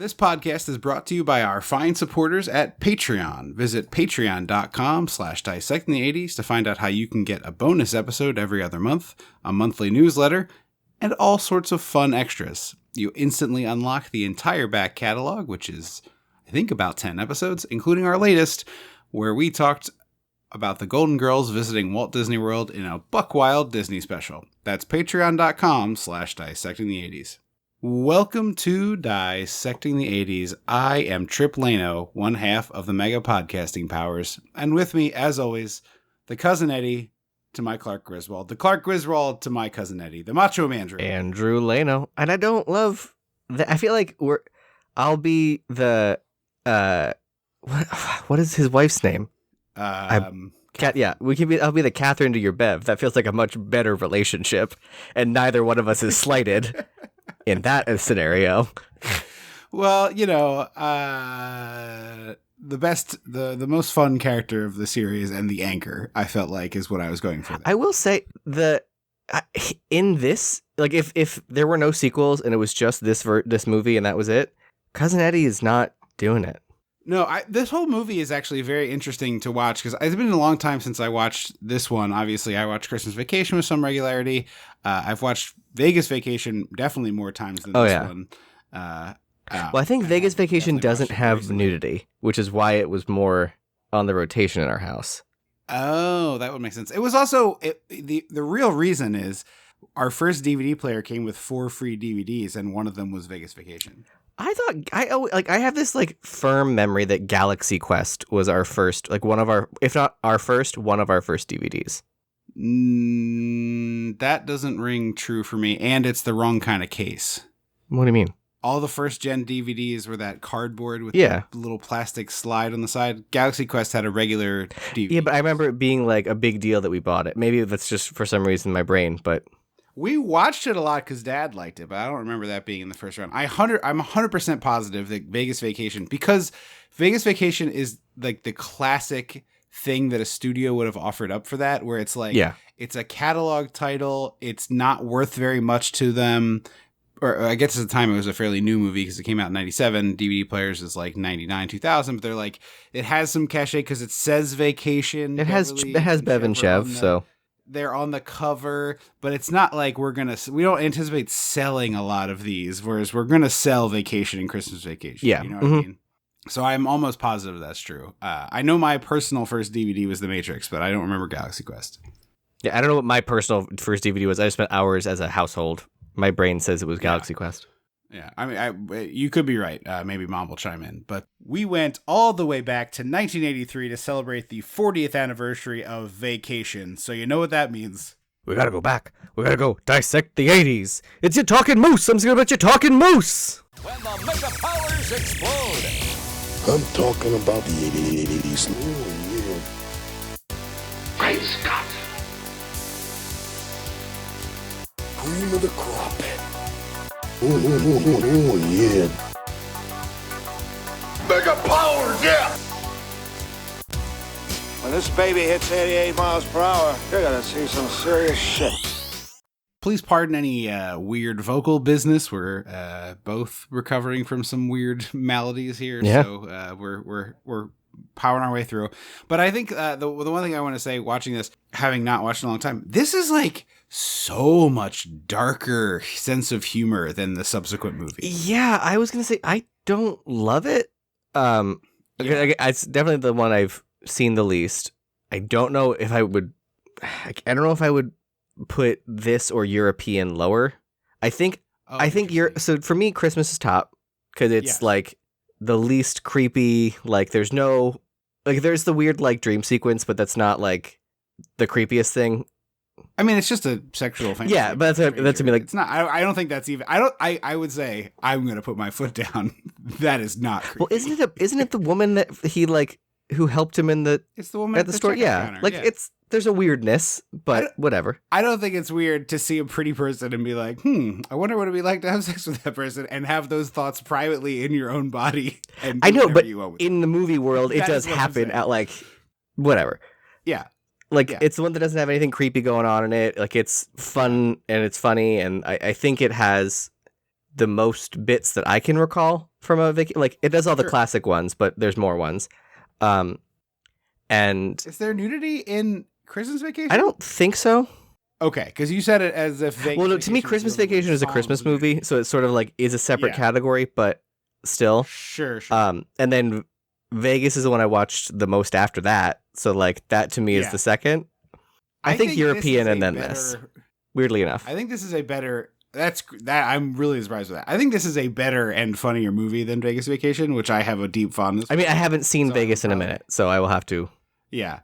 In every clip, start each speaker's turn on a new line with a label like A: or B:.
A: This podcast is brought to you by our fine supporters at Patreon. Visit patreon.com/dissectingthe80s to find out how you can get a bonus episode every other month, a monthly newsletter, and all sorts of fun extras. You instantly unlock the entire back catalog, which is, I think, about 10 episodes, including our latest, where we talked about the Golden Girls visiting Walt Disney World in a buck-wild Disney special. That's patreon.com/dissectingthe80s. Welcome to Dissecting the 80s. I am Trip Lano, one half of the Mega Podcasting Powers. And with me, as always, the Cousin Eddie to my Clark Griswold, the Clark Griswold to my Cousin Eddie, the Macho Man
B: Andrew Lano. And I don't love that. I feel like I'll be the, what is his wife's name?
A: I'll
B: be the Catherine to your Bev. That feels like a much better relationship. And neither one of us is slighted. In that scenario.
A: Well, you know, the most fun character of the series and the anchor, I felt like, is what I was going for there.
B: I will say in this, like if there were no sequels and it was just this movie and that was it, Cousin Eddie is not doing it.
A: No, this whole movie is actually very interesting to watch because it's been a long time since I watched this one. Obviously, I watched Christmas Vacation with some regularity. I've watched Vegas Vacation definitely more times than this one.
B: Well, I think Vegas Vacation doesn't have nudity, which is why it was more on the rotation in our house.
A: Oh, that would make sense. It was also, the real reason is our first DVD player came with 4 free DVDs, and one of them was Vegas Vacation.
B: I have this like firm memory that Galaxy Quest was our first, like one of our first DVDs.
A: That doesn't ring true for me, and it's the wrong kind of case.
B: What do you mean?
A: All the first gen DVDs were that cardboard with the little plastic slide on the side. Galaxy Quest had a regular DVD.
B: Yeah, but I remember it being like a big deal that we bought it. Maybe that's just for some reason in my brain, but
A: we watched it a lot because Dad liked it, but I don't remember that being in the first round. I'm 100% positive that Vegas Vacation, because Vegas Vacation is like the classic thing that a studio would have offered up for that, where it's like, it's a catalog title. It's not worth very much to them. Or I guess at the time it was a fairly new movie because it came out in 97. DVD players is like 99, 2000. But they're like, it has some cachet because it says Vacation.
B: It has Bev and Chev, so
A: they're on the cover, but it's not like we don't anticipate selling a lot of these, whereas we're going to sell Vacation and Christmas Vacation.
B: Yeah.
A: You know what I mean? So I'm almost positive that's true. I know my personal first DVD was The Matrix, but I don't remember Galaxy Quest.
B: Yeah, I don't know what my personal first DVD was. I just spent hours as a household. My brain says it was Galaxy Quest.
A: Yeah, I mean, you could be right. Maybe Mom will chime in. But we went all the way back to 1983 to celebrate the 40th anniversary of Vacation. So you know what that means.
B: We gotta go back. We gotta go dissect the 80s. It's your talking moose. I'm scared about your talking moose.
C: When the mega powers explode.
D: I'm talking about the 80s. Oh, yeah.
E: Great Scott.
D: Cream of the crop. Oh, yeah.
E: Mega powers, yeah.
F: When this baby hits 88 miles per hour, you're gonna see some serious shit.
A: Please pardon any weird vocal business. We're both recovering from some weird maladies here, so we're powering our way through. But I think the one thing I want to say, watching this, having not watched in a long time, this is like so much darker sense of humor than the subsequent movie.
B: Yeah, I was gonna say I don't love it. It's definitely the one I've seen the least. I don't know if I would. I don't know if I would put this or European lower. I think so for me, Christmas is top because it's like the least creepy. Like there's no there's the weird like dream sequence, but that's not like the creepiest thing.
A: I mean, it's just a sexual fantasy.
B: Yeah, but that's to me like
A: it's not. I don't think that's even. I would say I'm gonna put my foot down. That is not creepy.
B: Well, isn't it the woman that he like who helped him in the?
A: It's the woman
B: at the store. Yeah, there's a weirdness, but whatever.
A: I don't think it's weird to see a pretty person and be like, I wonder what it'd be like to have sex with that person, and have those thoughts privately in your own body. And
B: I know, but in the movie world, it does happen at like whatever.
A: Yeah.
B: It's the one that doesn't have anything creepy going on in it. Like, it's fun and it's funny, and I think it has the most bits that I can recall from a vacation. Like, it does all the
A: Sure.
B: classic ones, but there's more ones. And
A: Is there nudity in Christmas Vacation?
B: I don't think so.
A: Okay, because you said it as if Vegas
B: Well, no, to me,
A: Vacation was
B: Christmas
A: the one that
B: Vacation is a
A: follows
B: Christmas
A: the nudity.
B: movie, so it's sort of like is a separate
A: Yeah.
B: category, but still.
A: Sure, sure.
B: And then Vegas is the one I watched the most after that. So like that to me is
A: Yeah.
B: the second. I think
A: this
B: European
A: is a
B: and then
A: better-
B: this. Weirdly enough.
A: I think this is a better. I'm really surprised with that. I think this is a better and funnier movie than Vegas Vacation, which I have a deep fondness.
B: I mean, I haven't seen
A: So
B: Vegas in a
A: probably-
B: minute, so I will have to.
A: Yeah,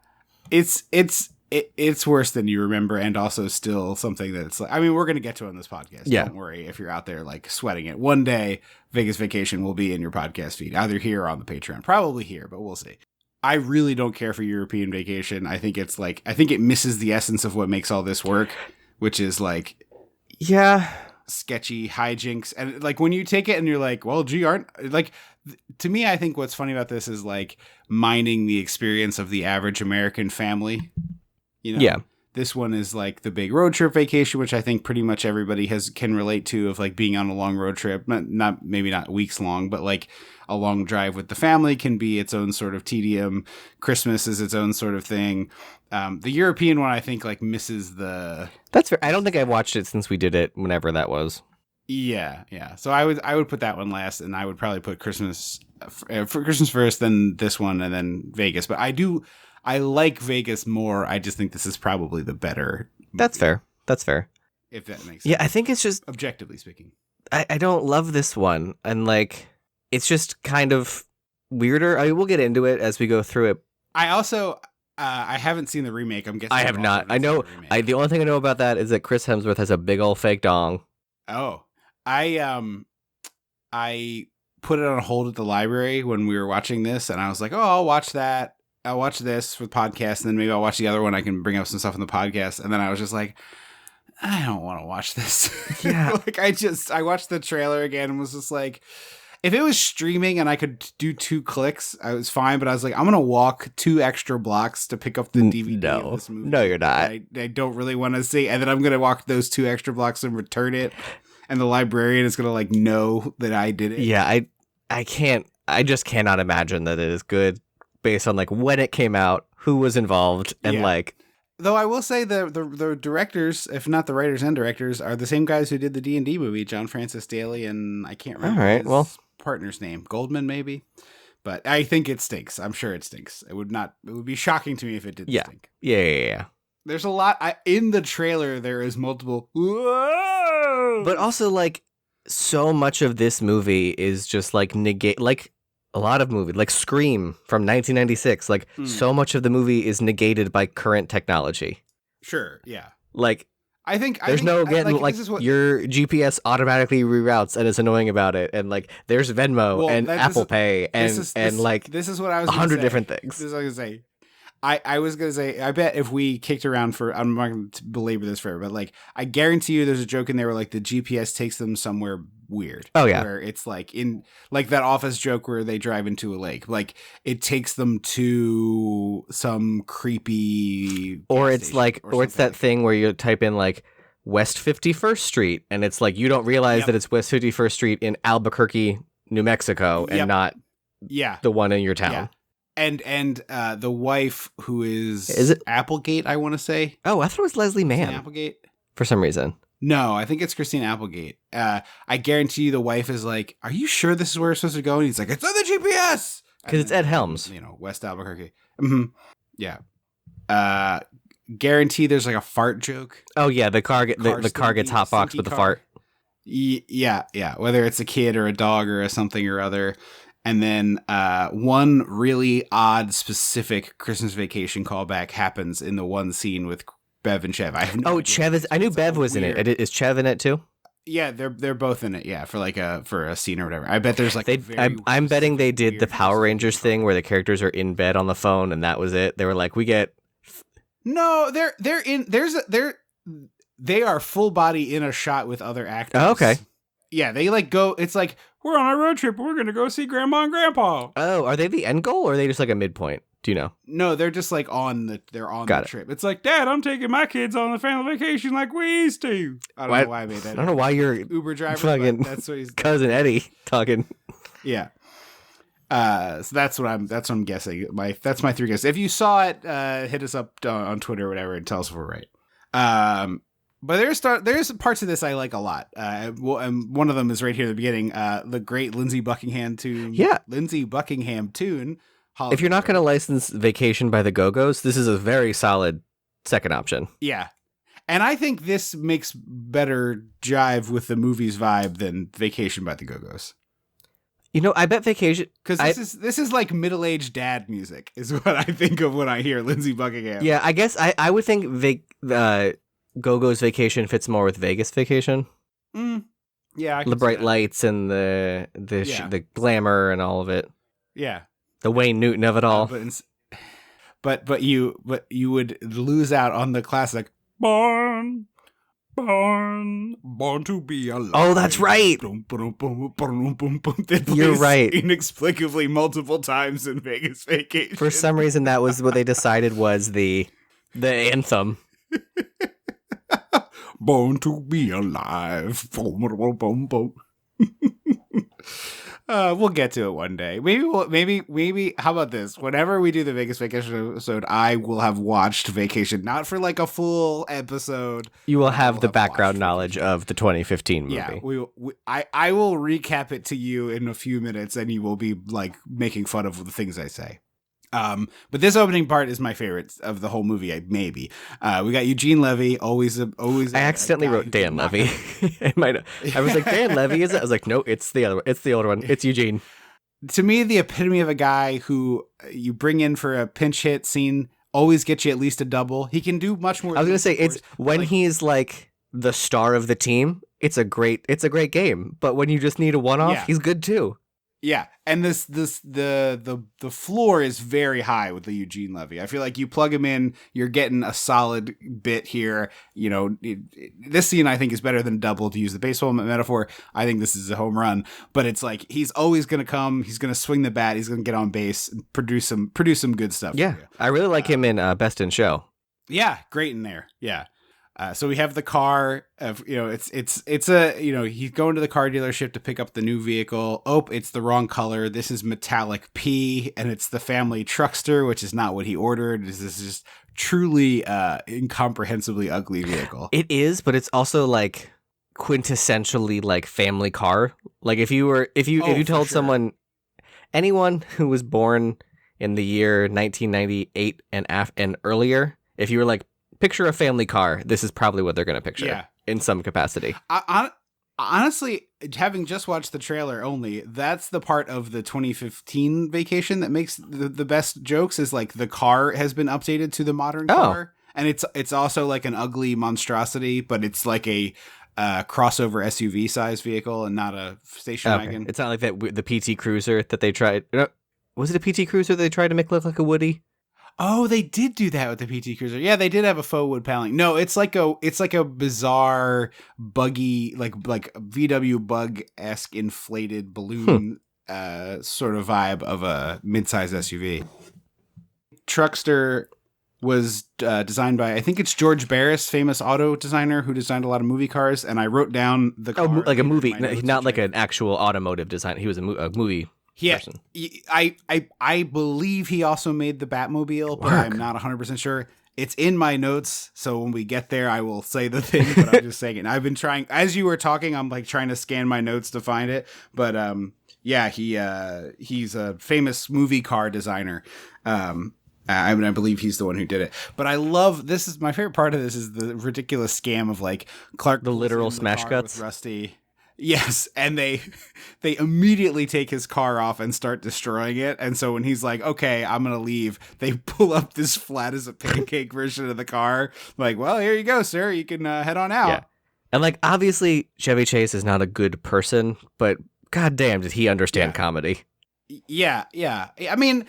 A: it's worse than you remember, and also still something that's like. I mean, we're gonna get to it on this podcast.
B: Yeah.
A: Don't worry if you're out there like sweating it. One day, Vegas Vacation will be in your podcast feed, either here or on the Patreon. Probably here, but we'll see. I really don't care for European Vacation. I think it misses the essence of what makes all this work, which is like
B: Yeah.
A: sketchy hijinks. And like when you take it and you're like, well, gee, to me, I think what's funny about this is like mining the experience of the average American family. You know,
B: Yeah.
A: this one is like the big road trip vacation, which I think pretty much everybody can relate to, of like being on a long road trip, maybe not weeks long, but like a long drive with the family can be its own sort of tedium. Christmas is its own sort of thing. The European one, I think, like misses the.
B: That's fair. I don't think I've watched it since we did it, whenever that was.
A: Yeah. So I would put that one last, and I would probably put Christmas for Christmas first, then this one, and then Vegas. But I like Vegas more. I just think this is probably the better.
B: That's
A: movie,
B: fair.
A: if that makes sense.
B: Yeah, I think it's just
A: Objectively speaking.
B: I don't love this one, and like it's just kind of weirder. I mean, we'll get into it as we go through it.
A: I also I haven't seen the remake. I'm guessing
B: I have
A: you
B: not.
A: also
B: I
A: haven't
B: know.
A: seen the remake.
B: The only thing I know about that is that Chris Hemsworth has a big old fake dong.
A: Oh, I put it on hold at the library when we were watching this, and I was like, oh, I'll watch that. I'll watch this for the podcast, and then maybe I'll watch the other one. I can bring up some stuff in the podcast, and then I was just like, I don't want to watch this.
B: Yeah.
A: Like I watched the trailer again and was just like, if it was streaming and I could do 2 clicks, I was fine. But I was like, I'm gonna walk 2 extra blocks to pick up the DVD of this movie.
B: No, you're not.
A: I don't really want to see, and then I'm gonna walk those 2 extra blocks and return it, and the librarian is gonna like know that I did it.
B: Yeah, I can't. I just cannot imagine that it is good based on like when it came out, who was involved, and
A: Yeah.
B: like.
A: Though I will say the directors, if not the writers and directors, are the same guys who did the D&D movie, John Francis Daly, and I can't remember
B: All right,
A: his
B: well.
A: partner's name, Goldman maybe. But I think it stinks. I'm sure it stinks. It would be shocking to me if it didn't
B: Yeah.
A: stink.
B: Yeah.
A: There's a lot in the trailer. There is multiple. Whoa!
B: But also, like, so much of this movie is just like negate, like a lot of movies, like Scream from 1996. Like, so much of the movie is negated by current technology.
A: Sure, yeah.
B: Like,
A: I think
B: there's no again, like
A: this is what,
B: your GPS automatically reroutes and is annoying about it, and like there's Venmo
A: Well,
B: and
A: this
B: Apple
A: is-
B: Pay and like
A: this is what I was
B: 100
A: gonna say.
B: different things.
A: This is what I was gonna say. I was gonna say, I bet if we kicked around for, I'm not gonna belabor this forever, but like I guarantee you there's a joke in there where like the GPS takes them somewhere weird.
B: Oh, yeah.
A: Where it's like in like that Office joke where they drive into a lake. Like it takes them to some creepy
B: Or
A: gas
B: it's
A: station
B: like, or it's
A: something
B: that thing where you type in like West 51st Street, and it's like you don't realize
A: Yep.
B: that it's West 51st Street in Albuquerque, New Mexico,
A: Yep.
B: and not
A: Yeah.
B: the one in your town.
A: Yeah. And the wife who is
B: it-
A: Applegate, I want to say.
B: Oh, I thought it was Leslie
A: Christine
B: Mann
A: Applegate?
B: for some reason.
A: No, I think it's Christine Applegate. I guarantee you the wife is like, are you sure this is where we're supposed to go? And he's like, it's on the GPS.
B: Because it's Ed Helms.
A: You know, West Albuquerque. Mm-hmm. Yeah. Guarantee there's like a fart joke.
B: Oh yeah, the car gets
A: stinky-
B: hotboxed
A: stinky
B: with the
A: car.
B: fart.
A: Yeah. Whether it's a kid or a dog or a something or other. And then one really odd, specific Christmas Vacation callback happens in the one scene with Bev and Chev. I have no
B: Oh,
A: idea.
B: Chev is. I knew
A: It's
B: Bev was in
A: weird.
B: it. Is Chev in it too?
A: Yeah, they're both in it. Yeah, for like for a scene or whatever. I bet there's like.
B: I'm betting they did
A: weird
B: the Power
A: Christmas
B: Rangers
A: Vacation
B: thing where the characters are in bed on the phone, and that was it. They were like, we get.
A: No, they're in. They are full body in a shot with other actors.
B: Oh, okay.
A: Yeah, they like go. It's like we're on a road trip. We're gonna go see Grandma and Grandpa.
B: Oh, are they the end goal or are they just like a midpoint? Do you know?
A: No, they're just like they're on the trip. It's like, Dad, I'm taking my kids on a family vacation like we used to. I don't know why I made that.
B: I don't know why you're
A: Uber driver.
B: Fucking
A: that's what he's
B: cousin Eddie talking.
A: Yeah. So that's what I'm guessing. That's my 3 guesses. If you saw it, hit us up on Twitter or whatever and tell us if we're right. But there's parts of this I like a lot. And one of them is right here at the beginning. The great Lindsey Buckingham tune.
B: Yeah.
A: Lindsey Buckingham tune.
B: If you're not going to license Vacation by the Go-Go's, this is a very solid second option.
A: Yeah. And I think this makes better jive with the movie's vibe than Vacation by the Go-Go's.
B: You know, I bet Vacation...
A: Because this is like middle-aged dad music is what I think of when I hear Lindsey Buckingham.
B: Yeah, I guess I would think Go-Go's Vacation fits more with Vegas Vacation.
A: Yeah,
B: the bright lights and the glamour and all of it.
A: Yeah.
B: The Wayne Newton of it all.
A: But you would lose out on the classic born to be alive.
B: Oh, that's right. You're right.
A: Inexplicably multiple times in Vegas Vacation.
B: For some reason, that was what they decided was the anthem.
A: Born to be alive. We'll get to it one day. Maybe. How about this? Whenever we do the Vegas Vacation episode, I will have watched Vacation, not for like a full episode.
B: You will have the background knowledge of the 2015 movie.
A: Yeah, I will recap it to you in a few minutes, and you will be like making fun of the things I say. But this opening part is my favorite of the whole movie. Maybe we got Eugene Levy. Always. I
B: accidentally wrote Dan Levy. I was like, Dan Levy, is it? I was like, no, it's the other one. It's the older one. It's Eugene.
A: To me, the epitome of a guy who you bring in for a pinch hit scene always gets you at least a double. He can do much more.
B: I was gonna say it's when he's like the star of the team. It's a great game. But when you just need a one-off, he's good too.
A: Yeah, and the floor is very high with the Eugene Levy. I feel like you plug him in, you're getting a solid bit here. You know, this scene I think is better than double, to use the baseball metaphor. I think this is a home run, but it's like he's always going to come. He's going to swing the bat. He's going to get on base and produce some good stuff.
B: Yeah, I really like him in Best in Show.
A: Yeah, great in there. Yeah. So we have the car of, it's a, he's going to the car dealership to pick up the new vehicle. Oh, it's the wrong color. This is metallic P, and it's the family truckster, which is not what he ordered. This is just truly incomprehensibly ugly vehicle.
B: It is, but it's also like quintessentially like family car. Like if you told someone, anyone who was born in the year 1998 and earlier, if you were like, picture a family car, this is probably what they're going to picture in some capacity.
A: Honestly, having just watched the trailer only, that's the part of the 2015 Vacation that makes the best jokes, is like the car has been updated to the modern car. And it's also like an ugly monstrosity, but it's like a crossover SUV size vehicle and not a station wagon.
B: It's not like that the PT Cruiser that they tried. Was it a PT Cruiser they tried to make look like a Woody?
A: Oh, they did do that with the PT Cruiser. Yeah, they did have a faux wood paneling. No, it's like a bizarre buggy, like VW bug-esque inflated balloon sort of vibe of a midsize SUV. Truckster was designed by, I think it's George Barris, famous auto designer who designed a lot of movie cars. And I wrote down the car.
B: Oh, like a movie, not like an actual automotive design. He was a movie.
A: Yeah, I believe he also made the Batmobile, but I'm not 100% sure. It's in my notes, so when we get there, I will say the thing, but I'm just saying it. I've been trying, as you were talking, I'm like trying to scan my notes to find it, but yeah, he's a famous movie car designer. I believe he's the one who did it. But I love, this is my favorite part of this, is the ridiculous scam of like Clark,
B: the literal smash cuts
A: with Rusty. Yes, and they immediately take his car off and start destroying it. And so when he's like, okay, I'm going to leave, they pull up this flat as a pancake version of the car. Like, well, here you go, sir. You can head on out. Yeah.
B: And like, obviously, Chevy Chase is not a good person, but goddamn, did he understand comedy?
A: Yeah. I mean,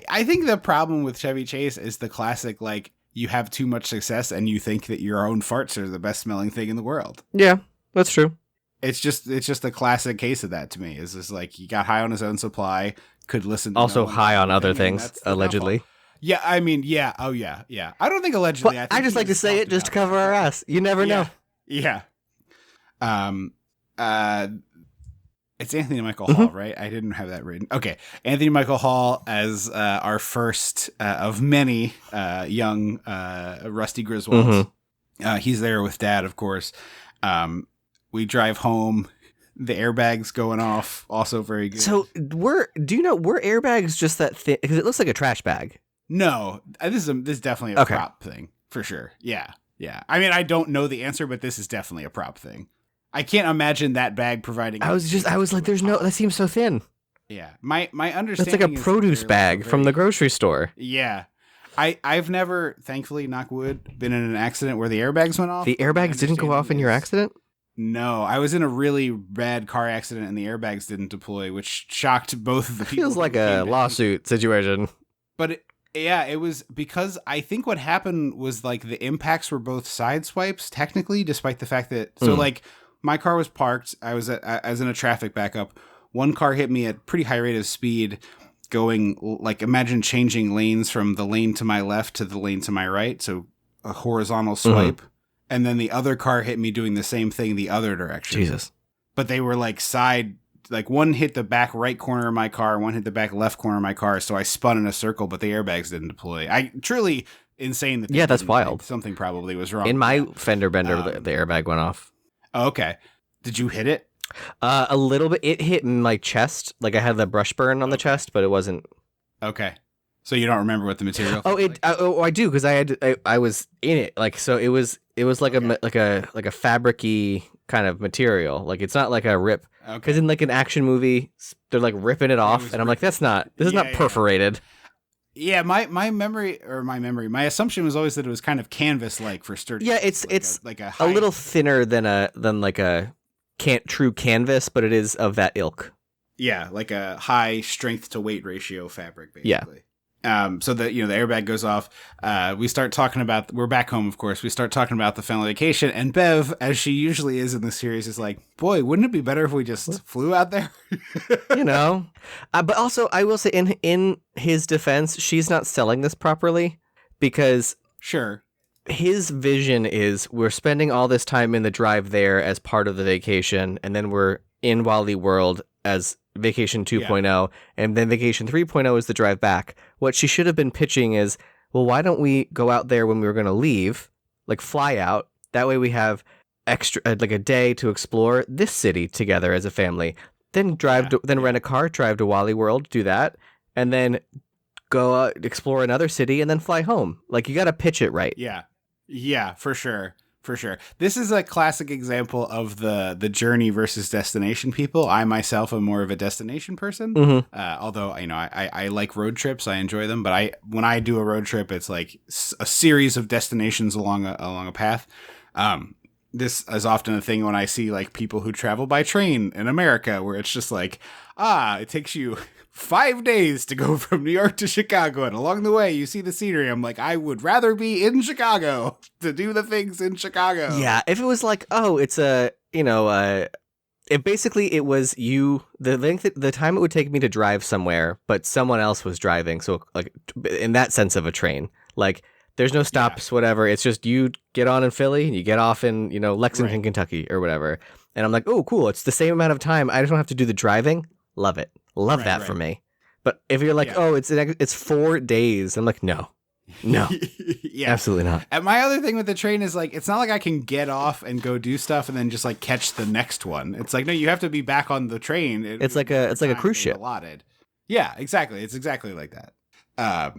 A: I think the problem with Chevy Chase is the classic, like, you have too much success and you think that your own farts are the best smelling thing in the world.
B: Yeah, that's true.
A: It's just a classic case of that to me. Is just like he got high on his own supply, could listen to
B: also high on other things, allegedly.
A: Yeah, I mean, yeah. Oh, yeah, yeah. I don't think allegedly.
B: But
A: I think
B: just
A: he
B: like to
A: was
B: say
A: talked
B: it just to
A: about
B: cover our ass. You never know.
A: Yeah. Uh, it's Anthony Michael Hall, right? I didn't have that written. Okay, Anthony Michael Hall as our first of many young Rusty Griswolds. He's there with Dad, of course. We drive home. The airbags going off, also very good.
B: So were airbags just that thing? Because it looks like a trash bag.
A: No, this is definitely a prop thing for sure. Yeah. I mean, I don't know the answer, but this is definitely a prop thing. I can't imagine that bag providing.
B: I was like, there's no. That seems so thin.
A: Yeah, my understanding.
B: That's like a produce bag from the grocery store.
A: Yeah, I've never, thankfully, knock wood, been in an accident where the airbags went off.
B: The airbags didn't go off in your accident?
A: No, I was in a really bad car accident and the airbags didn't deploy, which shocked both of the people.
B: Feels like a lawsuit situation.
A: But it was because I think what happened was like the impacts were both side swipes, technically, despite the fact that like my car was parked. I was in a traffic backup. One car hit me at pretty high rate of speed, going like imagine changing lanes from the lane to my left to the lane to my right, so a horizontal swipe. And then the other car hit me doing the same thing the other direction.
B: Jesus.
A: But they were like one hit the back right corner of my car, one hit the back left corner of my car, so I spun in a circle, but the airbags didn't deploy. Truly insane.
B: That's wild.
A: Something probably was wrong.
B: In my fender bender, the airbag went off.
A: Oh, okay. Did you hit it?
B: A little bit. It hit my chest. Like I had the brush burn on the chest, but it wasn't.
A: Okay. So you don't remember what the material?
B: I do because I was in it. Like so, it was like a fabric-y kind of material. Like it's not like a rip. Because in like an action movie, they're like ripping it off, and I'm like, this is not perforated.
A: Yeah, my my assumption was always that it was kind of canvas-like for sturdy.
B: Yeah, it's a little thinner than like a true canvas, but it is of that ilk.
A: Yeah, like a high strength to weight ratio fabric, basically.
B: Yeah.
A: So that, the airbag goes off. We start talking about, we're back home, of course. We start talking about the family vacation, and Bev, as she usually is in the series, is like, boy, wouldn't it be better if we just flew out there?
B: But also I will say in his defense, she's not selling this properly because
A: sure.
B: His vision is we're spending all this time in the drive there as part of the vacation, and then we're in Wally World as Vacation 2.0, and then Vacation 3.0 is the drive back. What she should have been pitching is, well, why don't we go out there when we were going to leave, like fly out? That way we have extra, like a day to explore this city together as a family. Then rent a car, drive to Wally World, do that, and then go out, explore another city, and then fly home. Like you got to pitch it right.
A: Yeah, for sure. For sure. This is a classic example of the journey versus destination people. I myself am more of a destination person. Although, I like road trips. I enjoy them. But when I do a road trip, it's like a series of destinations along a path. This is often a thing when I see like people who travel by train in America, where it's just like, it takes you 5 days to go from New York to Chicago, and along the way you see the scenery. I'm like, I would rather be in Chicago to do the things in Chicago.
B: Yeah, if it was like, it's if basically it was the time it would take me to drive somewhere, but someone else was driving, so like in that sense of a train, like there's no stops, whatever. It's just you get on in Philly and you get off in Lexington, Kentucky, or whatever. And I'm like, oh, cool. It's the same amount of time. I just don't have to do the driving. Love it. Love that for me. But if you're like, it's 4 days, I'm like, no, absolutely not.
A: And my other thing with the train is like, it's not like I can get off and go do stuff and then just like catch the next one. It's like, no, you have to be back on the train.
B: It's like a cruise ship.
A: Allotted. Yeah, exactly. It's exactly like that.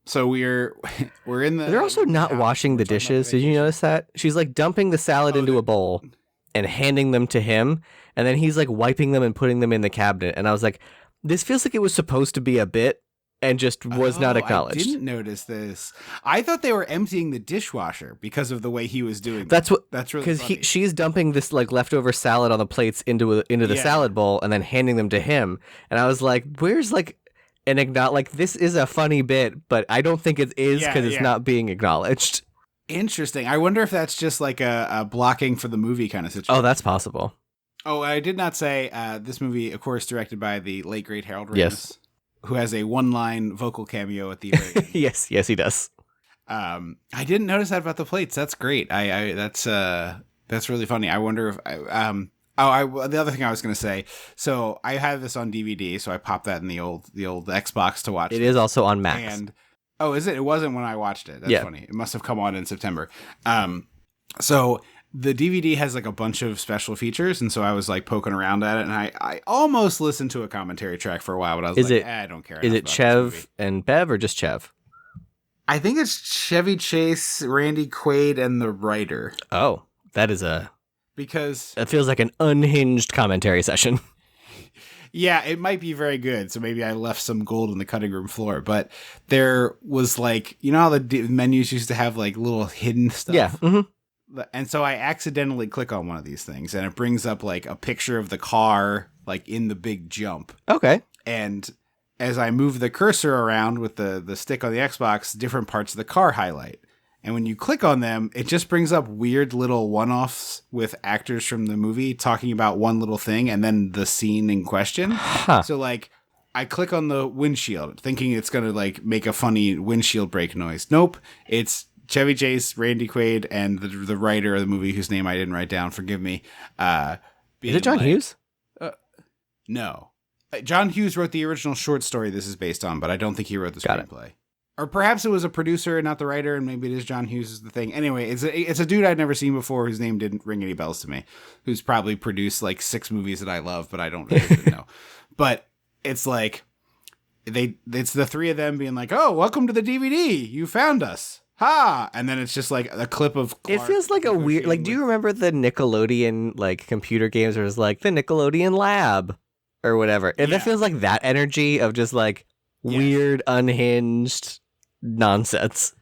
A: So we're in the.
B: They're also not washing the dishes. Did you notice that? She's like dumping the salad into a bowl and handing them to him, and then he's like wiping them and putting them in the cabinet. And I was like, this feels like it was supposed to be a bit and just was not acknowledged.
A: I didn't notice this. I thought they were emptying the dishwasher because of the way he was doing.
B: That's really
A: because
B: she's dumping this like leftover salad on the plates into the salad bowl and then handing them to him. And I was like, where's like an like this is a funny bit, but I don't think it is because it's not being acknowledged.
A: Interesting. I wonder if that's just like a blocking for the movie kind of situation.
B: Oh, that's possible.
A: Oh, I did not say this movie, of course, directed by the late great Harold Ramis.
B: Yes.
A: who has a one-line vocal cameo at the very end.
B: Yes, he does.
A: I didn't notice that about the plates. That's great. That's really funny. I wonder if the other thing I was going to say. So I have this on DVD, so I popped that in the old Xbox to watch.
B: It is also on Max.
A: And is it? It wasn't when I watched it. That's funny. It must have come on in September. So the DVD has like a bunch of special features, and so I was like poking around at it, and I almost listened to a commentary track for a while, but I was I don't care.
B: Is it Chev and Bev or just Chev?
A: I think it's Chevy Chase, Randy Quaid, and the writer.
B: Oh, that feels like an unhinged commentary session.
A: Yeah, it might be very good. So maybe I left some gold on the cutting room floor. But there was like, you know how the menus used to have like little hidden stuff?
B: Yeah. Mm-hmm.
A: And so I accidentally click on one of these things and it brings up like a picture of the car like in the big jump.
B: Okay.
A: And as I move the cursor around with the stick on the Xbox, different parts of the car highlight. And when you click on them, it just brings up weird little one-offs with actors from the movie talking about one little thing and then the scene in question.
B: Huh.
A: So like I click on the windshield thinking it's going to like make a funny windshield break noise. Nope. It's Chevy Chase, Randy Quaid, and the writer of the movie whose name I didn't write down. Forgive me.
B: Is it John Hughes?
A: No. John Hughes wrote the original short story this is based on, but I don't think he wrote the screenplay. Or perhaps it was a producer and not the writer, and maybe it is John Hughes is the thing. Anyway, it's a dude I'd never seen before whose name didn't ring any bells to me, who's probably produced like 6 movies that I love, but I don't really know. But it's like it's the three of them being like, "Oh, welcome to the DVD. You found us." Ha! And then it's just like a clip of Clark.
B: It feels like a weird, like, do you remember the Nickelodeon, like, computer games where it was like the Nickelodeon Lab or whatever? And that feels like that energy of just like weird, unhinged nonsense.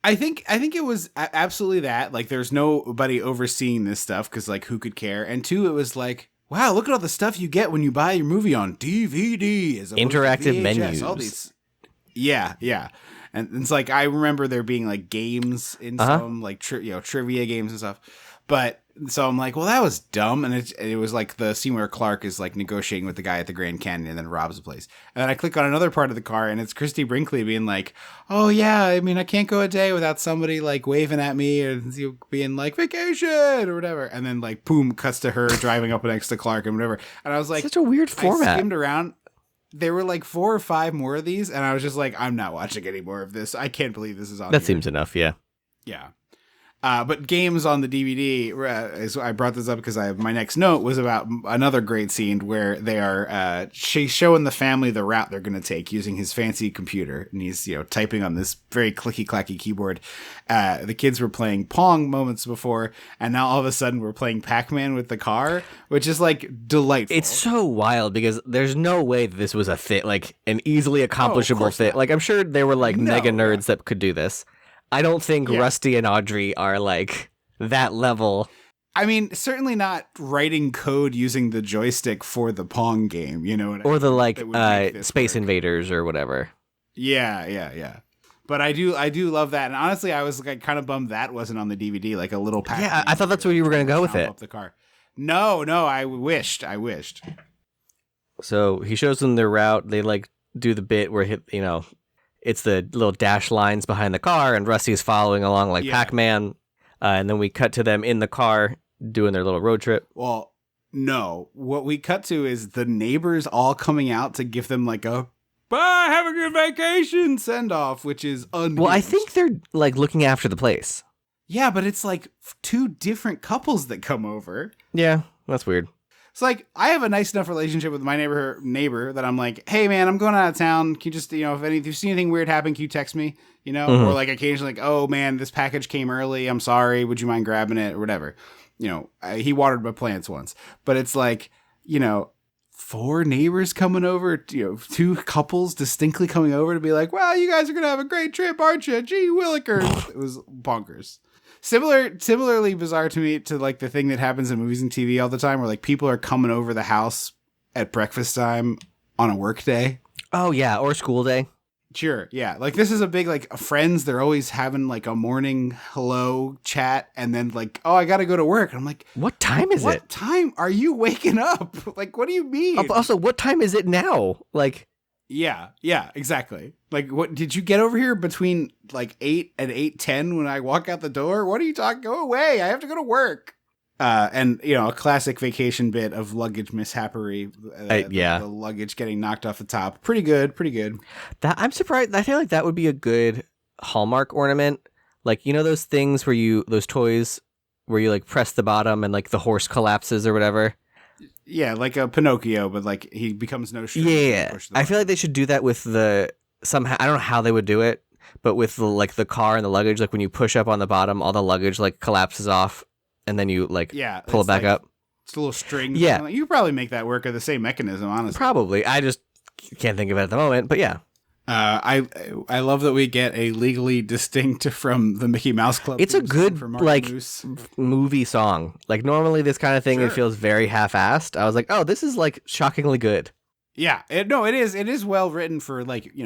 A: I think it was absolutely that. Like, there's nobody overseeing this stuff because, like, who could care? And 2, it was like, wow, look at all the stuff you get when you buy your movie on DVD. As
B: interactive
A: VHS,
B: menus.
A: All these. Yeah. And it's like, I remember there being like games in some, like, trivia games and stuff. But so I'm like, well, that was dumb. And it was like the scene where Clark is like negotiating with the guy at the Grand Canyon and then robs the place. And then I click on another part of the car and it's Christy Brinkley being like, oh, yeah, I mean, I can't go a day without somebody like waving at me or being like vacation or whatever. And then like, boom, cuts to her driving up next to Clark and whatever. And I was like,
B: such a weird format.
A: I skimmed around. There were like 4 or 5 more of these, and I was just like, I'm not watching any more of this. I can't believe this is on.
B: That seems enough, yeah.
A: Yeah. But games on the DVD, I brought this up because my next note was about another great scene where they are she's showing the family the route they're going to take using his fancy computer, and he's typing on this very clicky clacky keyboard. The kids were playing Pong moments before, and now all of a sudden we're playing Pac-Man with the car, which is like delightful.
B: It's so wild because there's no way that this was a fit, like an easily accomplishable fit.
A: Not.
B: Like I'm sure there were like mega nerds that could do this. I don't think Rusty and Audrey are like that level.
A: I mean, certainly not writing code using the joystick for the Pong game, you know what I mean?
B: Or the like Space Invaders or whatever.
A: Yeah. But I do love that. And honestly, I was like kind of bummed that wasn't on the DVD, like a little pack.
B: Yeah, I thought that's where you were going to go with it.
A: Up the car. No, I wished.
B: So he shows them their route. They like do the bit where it's the little dash lines behind the car, and Rusty's following along like Pac-Man. And then we cut to them in the car doing their little road trip.
A: Well, no. What we cut to is the neighbors all coming out to give them like a bye, have a good vacation send-off, which is unhinged.
B: Well, I think they're like looking after the place.
A: Yeah, but it's like 2 different couples that come over.
B: Yeah, that's weird.
A: It's like, I have a nice enough relationship with my neighbor that I'm like, hey man, I'm going out of town. Can you just, if you see anything weird happen, can you text me?
B: Mm-hmm.
A: Or like occasionally like, oh man, this package came early. I'm sorry. Would you mind grabbing it or whatever? He watered my plants once, but it's like, 4 neighbors coming over, 2 couples distinctly coming over to be like, wow, you guys are going to have a great trip, aren't you? Gee willikers. It was bonkers. Similarly bizarre to me to like the thing that happens in movies and TV all the time where like people are coming over the house at breakfast time on a work day.
B: Oh yeah, or school day.
A: Sure, yeah. Like this is a big like friends. They're always having like a morning hello chat, and then like, oh, I got to go to work. And I'm like,
B: what time is it?
A: What time are you waking up? Like, what do you mean?
B: Also, what time is it now? Like,
A: Yeah, exactly. Like, what did you get over here between like 8 and 8:10 when I walk out the door? What are you talking? Go away! I have to go to work. And a classic vacation bit of luggage mishappery. The luggage getting knocked off the top. Pretty good.
B: That I'm surprised. I feel like that would be a good Hallmark ornament. Like, those things those toys where you like press the bottom and like the horse collapses or whatever.
A: Yeah, like a Pinocchio, but like he becomes no strength.
B: Yeah. I feel like they should do that with somehow. I don't know how they would do it, but with the car and the luggage, like when you push up on the bottom, all the luggage like collapses off. And then you pull it back up.
A: It's a little string.
B: Yeah.
A: You could probably make that work with the same mechanism, honestly.
B: Probably. I just can't think of it at the moment, but yeah.
A: I love that we get a legally distinct from the Mickey Mouse Club.
B: It's a good movie song. Like normally this kind of thing, It feels very half-assed. I was like, oh, this is like shockingly good.
A: Yeah, it is. It is well written for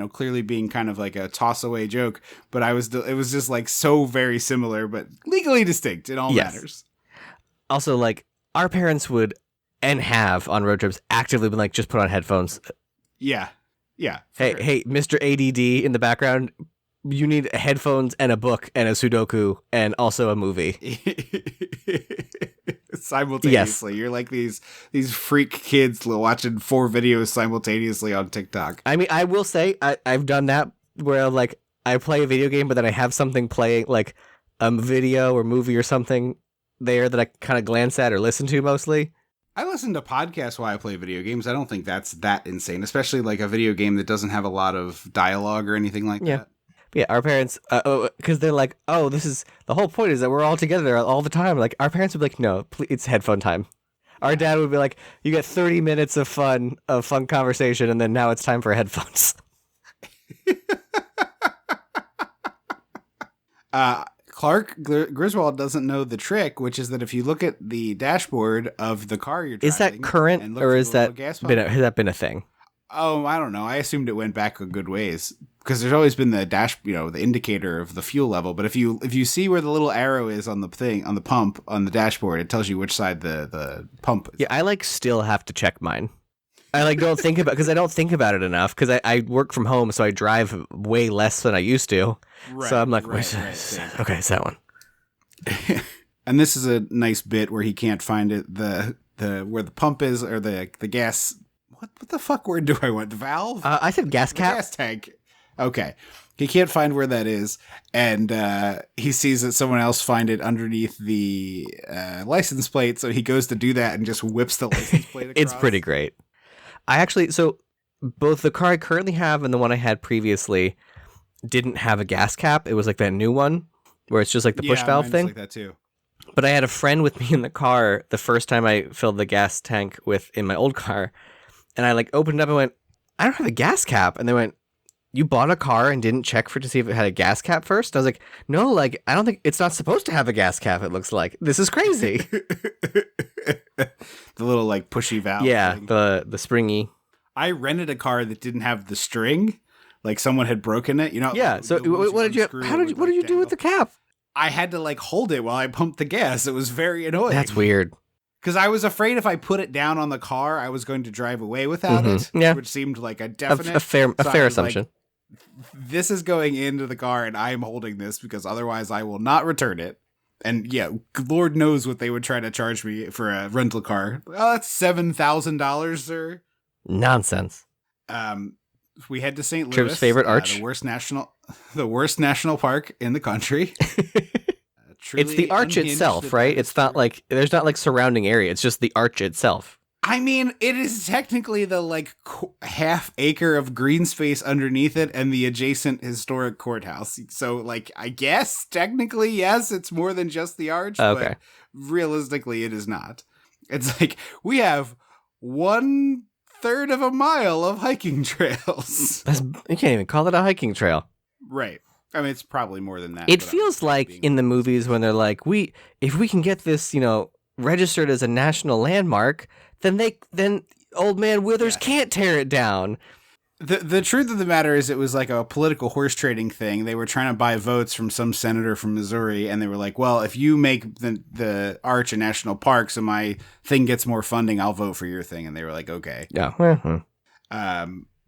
A: clearly being kind of like a toss away joke. But it was just like so very similar, but legally distinct. It all matters.
B: Also, like our parents would and have on road trips actively been like, just put on headphones.
A: Yeah.
B: Hey, Mr. ADD in the background, you need headphones and a book and a Sudoku and also a movie.
A: Simultaneously. Yes. You're like these freak kids watching 4 videos simultaneously on TikTok.
B: I mean, I will say I've done that where like I play a video game, but then I have something playing like a video or movie or something there that I kind of glance at or listen to mostly.
A: I listen to podcasts while I play video games. I don't think that's that insane, especially like a video game that doesn't have a lot of dialogue or anything like that.
B: Yeah, our parents, because they're like, oh, the whole point is that we're all together all the time. Like, our parents would be like, no, please, it's headphone time. Our dad would be like, you get 30 minutes of fun conversation, and then now it's time for headphones.
A: Clark Griswold doesn't know the trick, which is that if you look at the dashboard of the car you're driving...
B: Is that current, or has that been a thing?
A: Oh, I don't know. I assumed it went back a good ways because there's always been the the indicator of the fuel level. But if you see where the little arrow is on the thing, on the pump, on the dashboard, it tells you which side the pump is.
B: Yeah, I still have to check mine. I don't think about because I don't think about it enough because I work from home, so I drive way less than I used to.
A: Right,
B: so I'm like,
A: right,
B: okay, it's that one.
A: And this is a nice bit where he can't find it the where the pump is or the gas. What the fuck word do I want? The valve?
B: I said gas cap.
A: Gas tank. Okay. He can't find where that is, and he sees that someone else find it underneath the license plate, so he goes to do that and just whips the license plate across.
B: It's pretty great. So both the car I currently have and the one I had previously didn't have a gas cap. It was like that new one where it's just like the push valve thing.
A: Like that too.
B: But I had a friend with me in the car the first time I filled the gas tank in my old car. And I opened it up and went, I don't have a gas cap. And they went, you bought a car and didn't check to see if it had a gas cap first? And I was like, no, I don't think it's not supposed to have a gas cap. It looks like this is crazy.
A: The little pushy valve.
B: Yeah.
A: Thing.
B: The springy.
A: I rented a car that didn't have the string. Like someone had broken it,
B: Yeah. So what did you do with the cap?
A: I had to hold it while I pumped the gas. It was very annoying.
B: That's weird.
A: Because I was afraid if I put it down on the car, I was going to drive away without it.
B: Yeah.
A: Which seemed like a definite...
B: A fair assumption.
A: This is going into the car and I'm holding this because otherwise I will not return it. And yeah, Lord knows what they would try to charge me for a rental car. Oh, that's $7,000, sir.
B: Nonsense.
A: We head to St. Louis.
B: Trip's favorite arch.
A: The worst national park in the country.
B: It's the arch itself, right? It's not there's not surrounding area. It's just the arch itself.
A: I mean, it is technically the half acre of green space underneath it and the adjacent historic courthouse. So I guess technically, yes, it's more than just the arch,
B: okay.
A: But realistically it is not. It's we have 1/3 of a mile of hiking trails.
B: You can't even call it a hiking trail.
A: Right. I mean, it's probably more than that.
B: It feels like in the movies when they're like, if we can get this, registered as a national landmark, then Old Man Withers can't tear it down.
A: The truth of the matter is it was like a political horse trading thing. They were trying to buy votes from some senator from Missouri, and they were like, well, if you make the arch a national park so my thing gets more funding, I'll vote for your thing. And they were like, okay.
B: Yeah.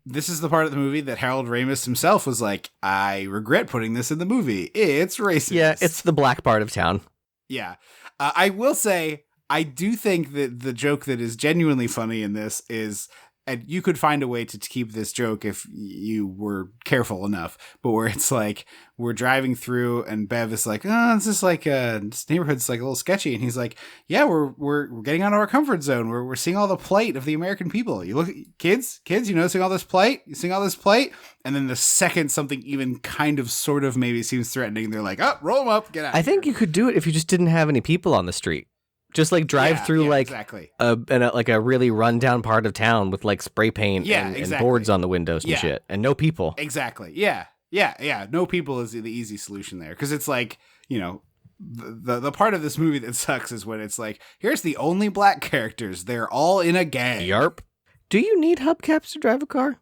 A: this is the part of the movie that Harold Ramis himself was like, I regret putting this in the movie. It's racist.
B: Yeah, it's the black part of town.
A: Yeah. I will say, I do think that the joke that is genuinely funny in this is, and you could find a way to keep this joke if you were careful enough, but where it's like, we're driving through and Bev is like, oh, this is like, this neighborhood's like a little sketchy. And he's like, yeah, we're getting out of our comfort zone. We're seeing all the plight of the American people. You look, kids, you noticing all this plight? You seeing all this plight? And then the second something even kind of sort of maybe seems threatening, they're like, oh, roll them up, get out.
B: I think you could do it if you just didn't have any people on the street. Just like drive through like
A: exactly.
B: a really rundown part of town with like spray paint and boards on the windows and shit, and no people.
A: Exactly. Yeah. No people is the easy solution there, because it's like, you know, the part of this movie that sucks is when it's like, here's the only black characters. They're all in a gang.
B: Yarp. Do you need hubcaps to drive a car?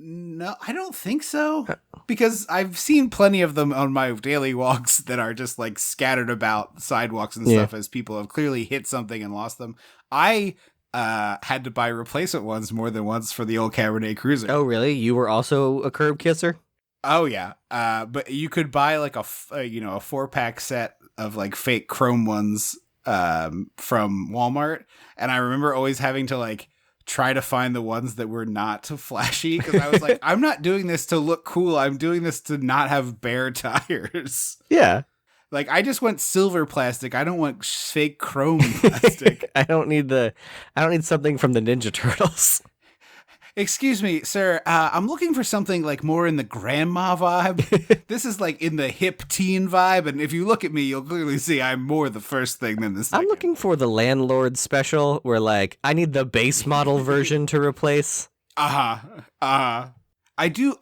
A: No, I don't think so, because I've seen plenty of them on my daily walks that are just like scattered about sidewalks and stuff as people have clearly hit something and lost them. I had to buy replacement ones more than once for the old Cabernet Cruiser.
B: Oh, really? You were also a curb kisser?
A: Oh, yeah. But you could buy like a 4-pack set of like fake chrome ones from Walmart. And I remember always having to like try to find the ones that were not flashy, because I was like, I'm not doing this to look cool. I'm doing this to not have bare tires.
B: Yeah.
A: Like, I just want silver plastic. I don't want fake chrome plastic.
B: I don't need something from the Ninja Turtles.
A: Excuse me, sir. I'm looking for something like more in the grandma vibe. This is like in the hip teen vibe, and if you look at me, you'll clearly see I'm more the first thing than the second.
B: I'm looking for the landlord special, where like I need the base model version to replace.
A: I do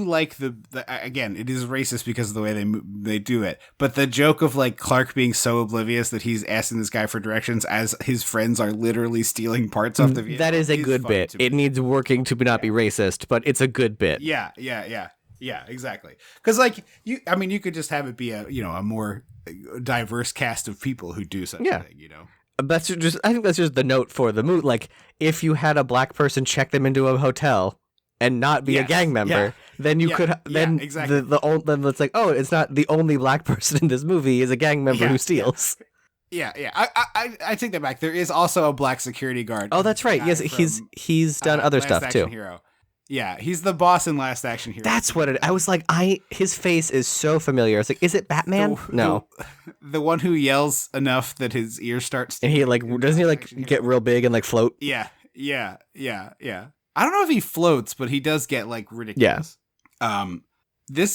A: like the again, it is racist because of the way they do it, but the joke of like Clark being so oblivious that he's asking this guy for directions as his friends are literally stealing parts off the vehicle.
B: That is a good bit. It needs working to not be racist, but it's a good bit.
A: Yeah, exactly. Because like you could just have it be a more diverse cast of people who do such a thing.
B: That's just, I think that's just the note for the movie. Like, if you had a black person check them into a hotel and not be a gang member, then you could exactly. Then it's like, oh, it's not the only black person in this movie is a gang member who steals.
A: Yeah. I take that back. There is also a black security guard.
B: Oh, that's right. Yes, he's done other stuff too.
A: Hero. Yeah, he's the boss in Last Action Hero.
B: That's what it. I was like, his face is so familiar. I was like, is it Batman? No,
A: the one who yells enough that his ear starts.
B: And he like doesn't he like get real big and like float?
A: Yeah. I don't know if he floats, but he does get like ridiculous. Yeah. We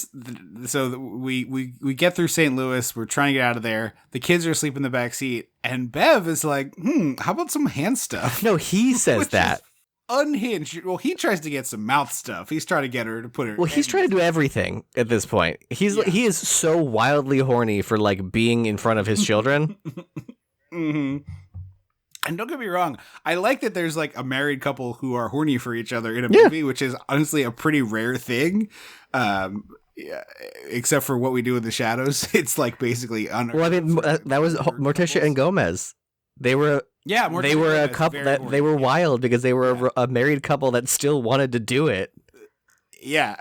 A: get through St. Louis. We're trying to get out of there. The kids are asleep in the back seat, and Bev is like, how about some hand stuff?
B: No, he says that.
A: Unhinged. Well, he tries to get some mouth stuff. He's trying to get her to put her.
B: Well, he's trying to do everything at this point. He is so wildly horny for like being in front of his children.
A: Mm-hmm. And don't get me wrong, I like that there's like a married couple who are horny for each other in a movie, which is honestly a pretty rare thing. Except for What We Do in the Shadows, it's like basically
B: Well, I mean, that was Morticia and Gomez. They were. Yeah, they were a couple that they were wild because they were a married couple that still wanted to do it.
A: Yeah.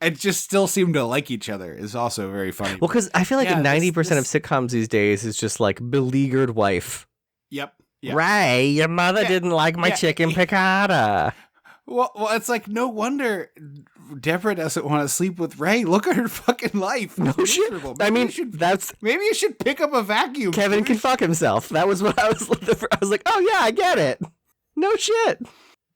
A: And just still seem to like each other is also very funny.
B: Well, because I feel like 90% of sitcoms these days is just like beleaguered wife.
A: Yep.
B: Ray, your mother didn't like my chicken piccata.
A: Well, it's like no wonder Deborah doesn't want to sleep with Ray. Look at her fucking life.
B: No shit. I mean,
A: maybe you should pick up a vacuum.
B: Kevin can fuck himself. That was what I was. I was like, oh yeah, I get it. No shit.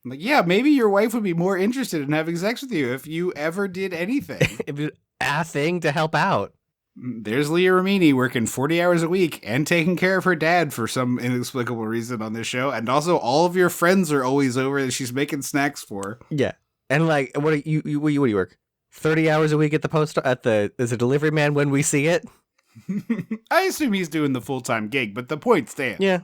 A: I'm like, yeah, maybe your wife would be more interested in having sex with you if you ever did anything.
B: It'd be a thing to help out.
A: There's Leah Remini working 40 hours a week and taking care of her dad for some inexplicable reason on this show. And also all of your friends are always over that she's making snacks for.
B: Yeah. And like, what do you work? 30 hours a week at the post as a delivery man when we see it?
A: I assume he's doing the full-time gig, but the point stands.
B: Yeah.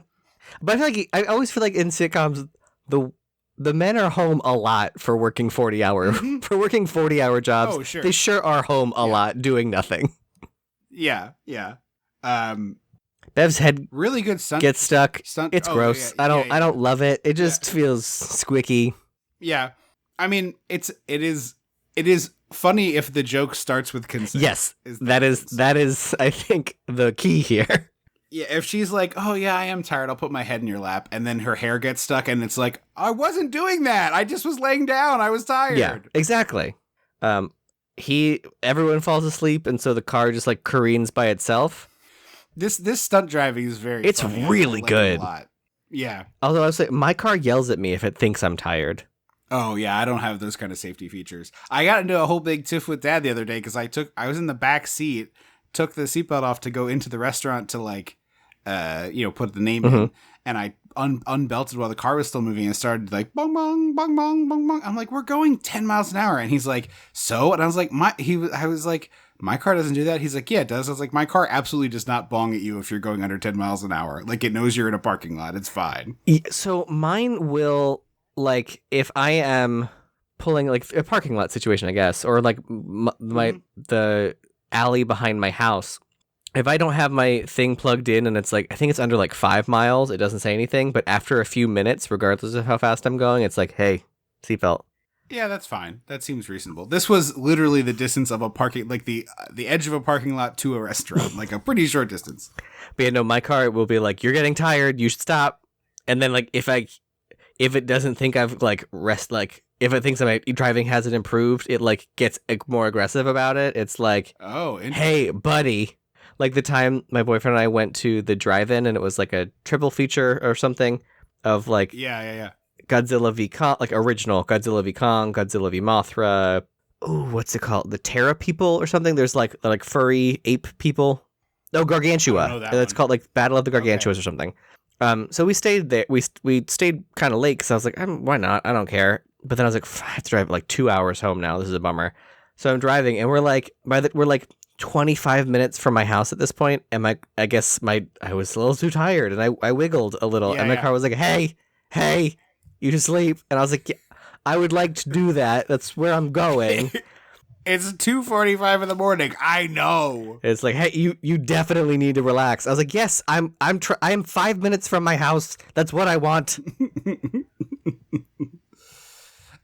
B: But I always feel like in sitcoms, the men are home a lot for working 40-hour jobs.
A: Oh, sure.
B: They sure are home a lot doing nothing.
A: Yeah.
B: Bev's head
A: really good stunt
B: gets stuck. It's gross. I don't love it. It just feels squicky.
A: Yeah. I mean, it is funny if the joke starts with consent.
B: Yes, that is I think the key here.
A: Yeah, if she's like, "Oh yeah, I am tired. I'll put my head in your lap," and then her hair gets stuck, and it's like, "I wasn't doing that. I just was laying down. I was tired."
B: Yeah, exactly. Everyone falls asleep, and so the car just like careens by itself.
A: This stunt driving is very.
B: It's
A: funny.
B: really
A: I like
B: good.
A: it a lot. Yeah.
B: Although I was like, my car yells at me if it thinks I'm tired.
A: Oh yeah, I don't have those kind of safety features. I got into a whole big tiff with Dad the other day because I was in the back seat, took the seatbelt off to go into the restaurant to like, put the name in, and I unbelted while the car was still moving and started like bong bong bong bong bong bong. I'm like, we're going 10 miles an hour, and he's like, so, and I was like, I was like, my car doesn't do that. He's like, yeah, it does. I was like, my car absolutely does not bong at you if you're going under 10 miles an hour. Like, it knows you're in a parking lot. It's fine.
B: So mine will, like, if I am pulling, like, a parking lot situation, I guess, or, like, the alley behind my house, if I don't have my thing plugged in and it's, like, I think it's under, like, 5 miles, it doesn't say anything, but after a few minutes, regardless of how fast I'm going, it's like, hey, seatbelt.
A: Yeah, that's fine. That seems reasonable. This was literally the distance of a parking, like the edge of a parking lot to a restaurant, like a pretty short distance.
B: But yeah, no, my car will be like, you're getting tired, you should stop. And then like if it doesn't think I've like if it thinks my driving hasn't improved, it like gets more aggressive about it. It's like,
A: oh,
B: hey, buddy. Like the time my boyfriend and I went to the drive-in and it was like a triple feature or something of like
A: yeah.
B: Godzilla v Kong, like original Godzilla v Kong, Godzilla v Mothra. Oh, what's it called? The Terra people or something? There's like furry ape people. Oh, Gargantua. That's called like Battle of the Gargantuas or something. So we stayed there. We stayed kind of late because I was like, why not? I don't care. But then I was like, I have to drive like 2 hours home now. This is a bummer. So I'm driving, and we're like 25 minutes from my house at this point, and I I was a little too tired, and I wiggled a little, and my car was like, hey. You to sleep, and I was like, yeah, I would like to do that. That's where I'm going.
A: It's 2:45 in the morning. I know.
B: It's like, hey, you definitely need to relax. I was like, yes, I'm 5 minutes from my house. That's what I want.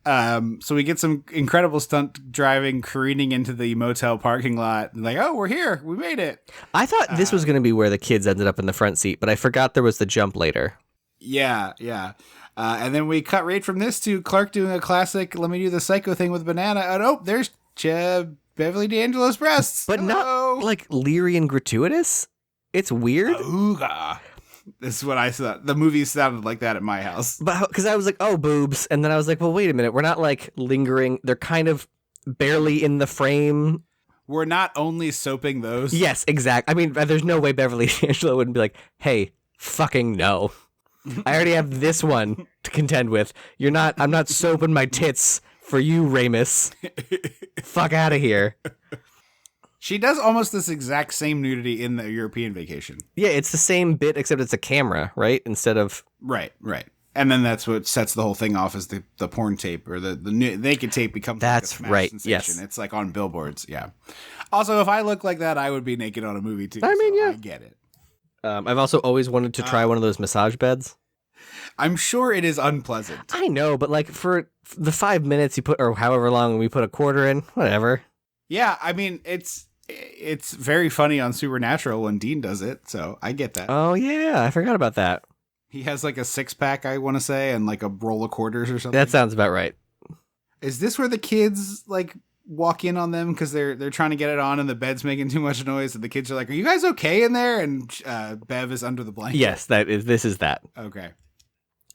A: So we get some incredible stunt driving, careening into the motel parking lot. And like, oh, we're here. We made it.
B: I thought this was going to be where the kids ended up in the front seat, but I forgot there was the jump later.
A: Yeah. And then we cut right from this to Clark doing a classic, let me do the psycho thing with banana. And oh, there's Beverly D'Angelo's breasts.
B: But not like leery and gratuitous. It's weird.
A: Ooga. This is what I thought. The movie sounded like that at my house.
B: But because I was like, oh, boobs. And then I was like, well, wait a minute. We're not like lingering. They're kind of barely in the frame.
A: We're not only soaping those.
B: Yes, exactly. I mean, there's no way Beverly D'Angelo wouldn't be like, hey, fucking no. I already have this one to contend with. I'm not soaping my tits for you, Ramus. Fuck out of here.
A: She does almost this exact same nudity in the European Vacation.
B: Yeah, it's the same bit, except it's a camera, right? Instead of...
A: Right. And then that's what sets the whole thing off is the porn tape, or the naked tape becomes
B: that's
A: like a
B: right,
A: sensation.
B: yes.
A: It's like on billboards, yeah. Also, if I look like that, I would be naked on a movie too.
B: I mean, yeah.
A: I get it.
B: I've also always wanted to try one of those massage beds.
A: I'm sure it is unpleasant.
B: I know, but like for the 5 minutes you put, or however long we put a quarter in, whatever.
A: Yeah, I mean, it's very funny on Supernatural when Dean does it, so I get that.
B: Oh yeah, I forgot about that.
A: He has like a 6-pack, I want to say, and like a roll of quarters or something.
B: That sounds about right.
A: Is this where the kids like walk in on them because they're trying to get it on and the bed's making too much noise, and the kids are like, "Are you guys okay in there?" And Bev is under the blanket.
B: Yes, this is that.
A: Okay.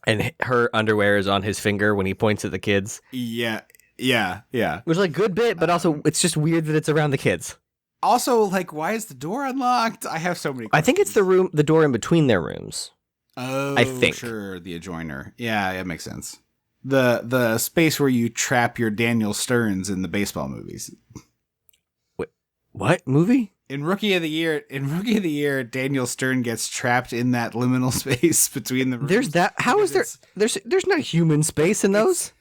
B: And her underwear is on his finger when he points at the kids.
A: Yeah.
B: Which is like a good bit, but also it's just weird that it's around the kids.
A: Also, like, why is the door unlocked? I have so many questions.
B: I think it's the door in between their rooms.
A: Oh,
B: I think.
A: Sure, the adjoiner. Yeah, it makes sense. The space where you trap your Daniel Stearns in the baseball movies.
B: Wait, what movie?
A: In Rookie of the Year, Daniel Stern gets trapped in that liminal space between the rooms.
B: There's that. How is there? There's not human space in those.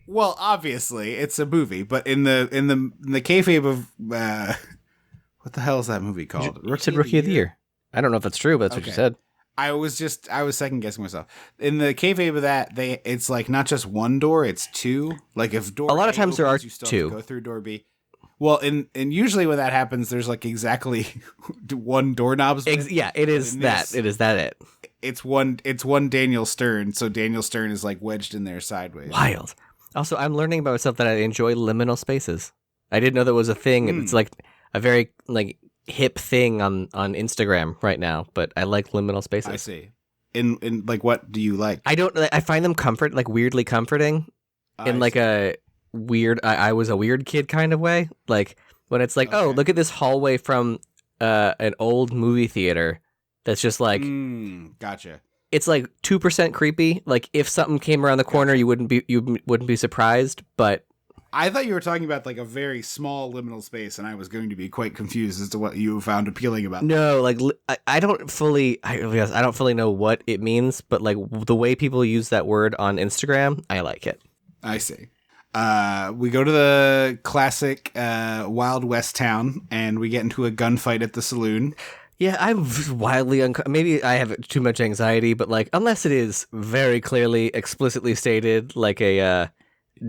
A: Well, obviously, it's a movie, but in the kayfabe of what the hell is that movie called?
B: You said Rookie of the Year. I don't know if that's true, but that's what you said.
A: I was second guessing myself. In the kayfabe of that, it's like not just one door, it's two. Like if door
B: A lot of
A: A
B: times there
A: opens,
B: are
A: you still
B: two.
A: have to go through door B. Well, and usually when that happens, there's like exactly one doorknob.
B: Yeah, it is that. It is that it.
A: It's one Daniel Stern, so Daniel Stern is like wedged in there sideways.
B: Wild. Also, I'm learning about myself that I enjoy liminal spaces. I didn't know that was a thing. It's like a very like hip thing on Instagram right now, but I like liminal spaces.
A: I see. In like, what do you like?
B: I find them weirdly comforting in like a weird, I was a weird kid kind of way. Like when it's like, oh, look at this hallway from an old movie theater that's just like,
A: gotcha.
B: It's like 2% creepy. Like if something came around the corner, you wouldn't be surprised, but
A: I thought you were talking about like a very small liminal space, and I was going to be quite confused as to what you found appealing about.
B: No, like I don't fully know what it means, but like the way people use that word on Instagram, I like it.
A: I see. We go to the classic Wild West town, and we get into a gunfight at the saloon.
B: Yeah, I'm wildly maybe I have too much anxiety, but like unless it is very clearly, explicitly stated, like a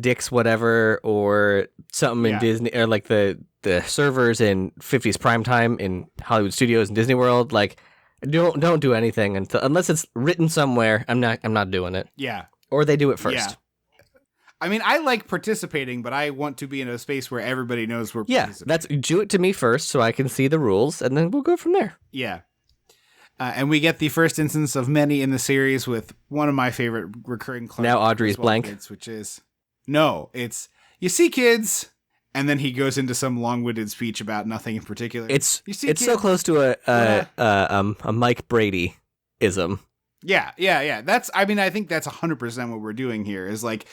B: Dick's whatever or something in Disney, or like the servers in 50s primetime in Hollywood Studios and Disney World, like don't do anything unless it's written somewhere. I'm not doing it.
A: Yeah.
B: Or they do it first.
A: Yeah. I mean, I like participating, but I want to be in a space where everybody knows we're participating.
B: Do it to me first so I can see the rules, and then we'll go from there.
A: Yeah. And we get the first instance of many in the series with one of my favorite recurring Clark
B: Now Audrey's blank.
A: Kids, which is, no, it's, you see kids, and then he goes into some long-winded speech about nothing in particular.
B: It's
A: kids,
B: so close to a Mike Brady-ism.
A: Yeah. I think that's 100% what we're doing here is like,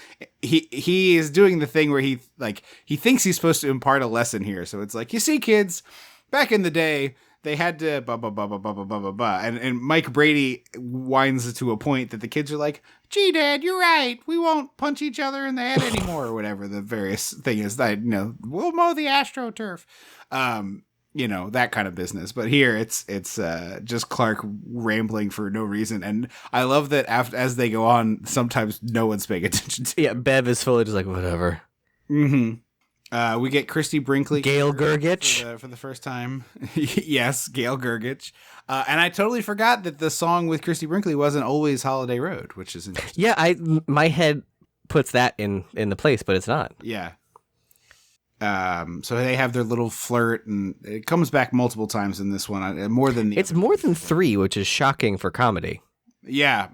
A: he is doing the thing where he thinks he's supposed to impart a lesson here. So it's like, you see kids, back in the day, they had to blah, blah, blah, blah, blah, blah, blah, blah. And Mike Brady winds to a point that the kids are like, gee, Dad, you're right. We won't punch each other in the head anymore, or whatever the various thing is that, we'll mow the AstroTurf. That kind of business. But here it's just Clark rambling for no reason. And I love that as they go on, sometimes no one's paying attention to.
B: Yeah, Bev is fully just like, whatever.
A: Mm-hmm. We get Christy Brinkley.
B: Gail Gergich.
A: For the first time. Yes, Gail Gergich. And I totally forgot that the song with Christy Brinkley wasn't Always Holiday Road, which is interesting.
B: Yeah, my head puts that in the place, but it's not.
A: Yeah. So they have their little flirt, and it comes back multiple times in this one. It's
B: more than 3, which is shocking for comedy.
A: Yeah.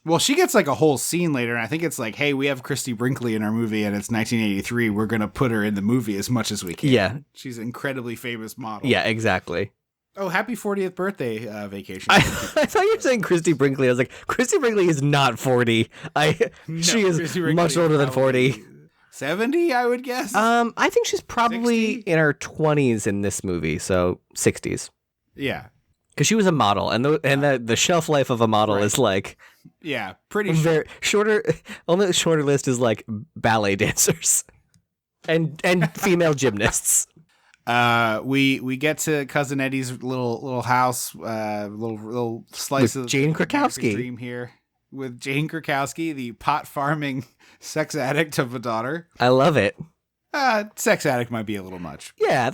A: Well, she gets like a whole scene later, and I think it's like, hey, we have Christy Brinkley in our movie, and it's 1983. We're going to put her in the movie as much as we can.
B: Yeah.
A: She's an incredibly famous model.
B: Yeah, exactly.
A: Oh, happy 40th birthday vacation.
B: I thought you were saying Christy Brinkley. I was like, Christy Brinkley is not 40. She is much older than 40.
A: 70, I would guess.
B: I think she's probably
A: 60?
B: in her 20s in this movie, so 60s.
A: Yeah.
B: Because she was a model, and the shelf life of a model is like...
A: Yeah, pretty short.
B: Shorter. Only the shorter list is like ballet dancers and female gymnasts.
A: We get to Cousin Eddie's little house, little slice
B: with
A: of
B: Jane
A: the
B: Krakowski
A: dream here with Jane Krakowski, the pot farming sex addict of a daughter.
B: I love it.
A: Sex addict might be a little much.
B: Yeah,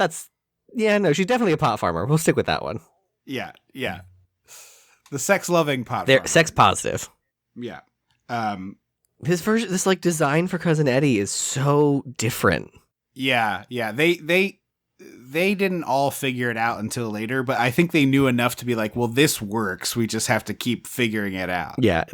B: no, she's definitely a pot farmer. We'll stick with that one.
A: Yeah. The sex-loving pot farmer.
B: They're sex positive.
A: Yeah.
B: His version, this like design for Cousin Eddie is so different.
A: Yeah. They didn't all figure it out until later, but I think they knew enough to be like, well, this works. We just have to keep figuring it out.
B: Yeah.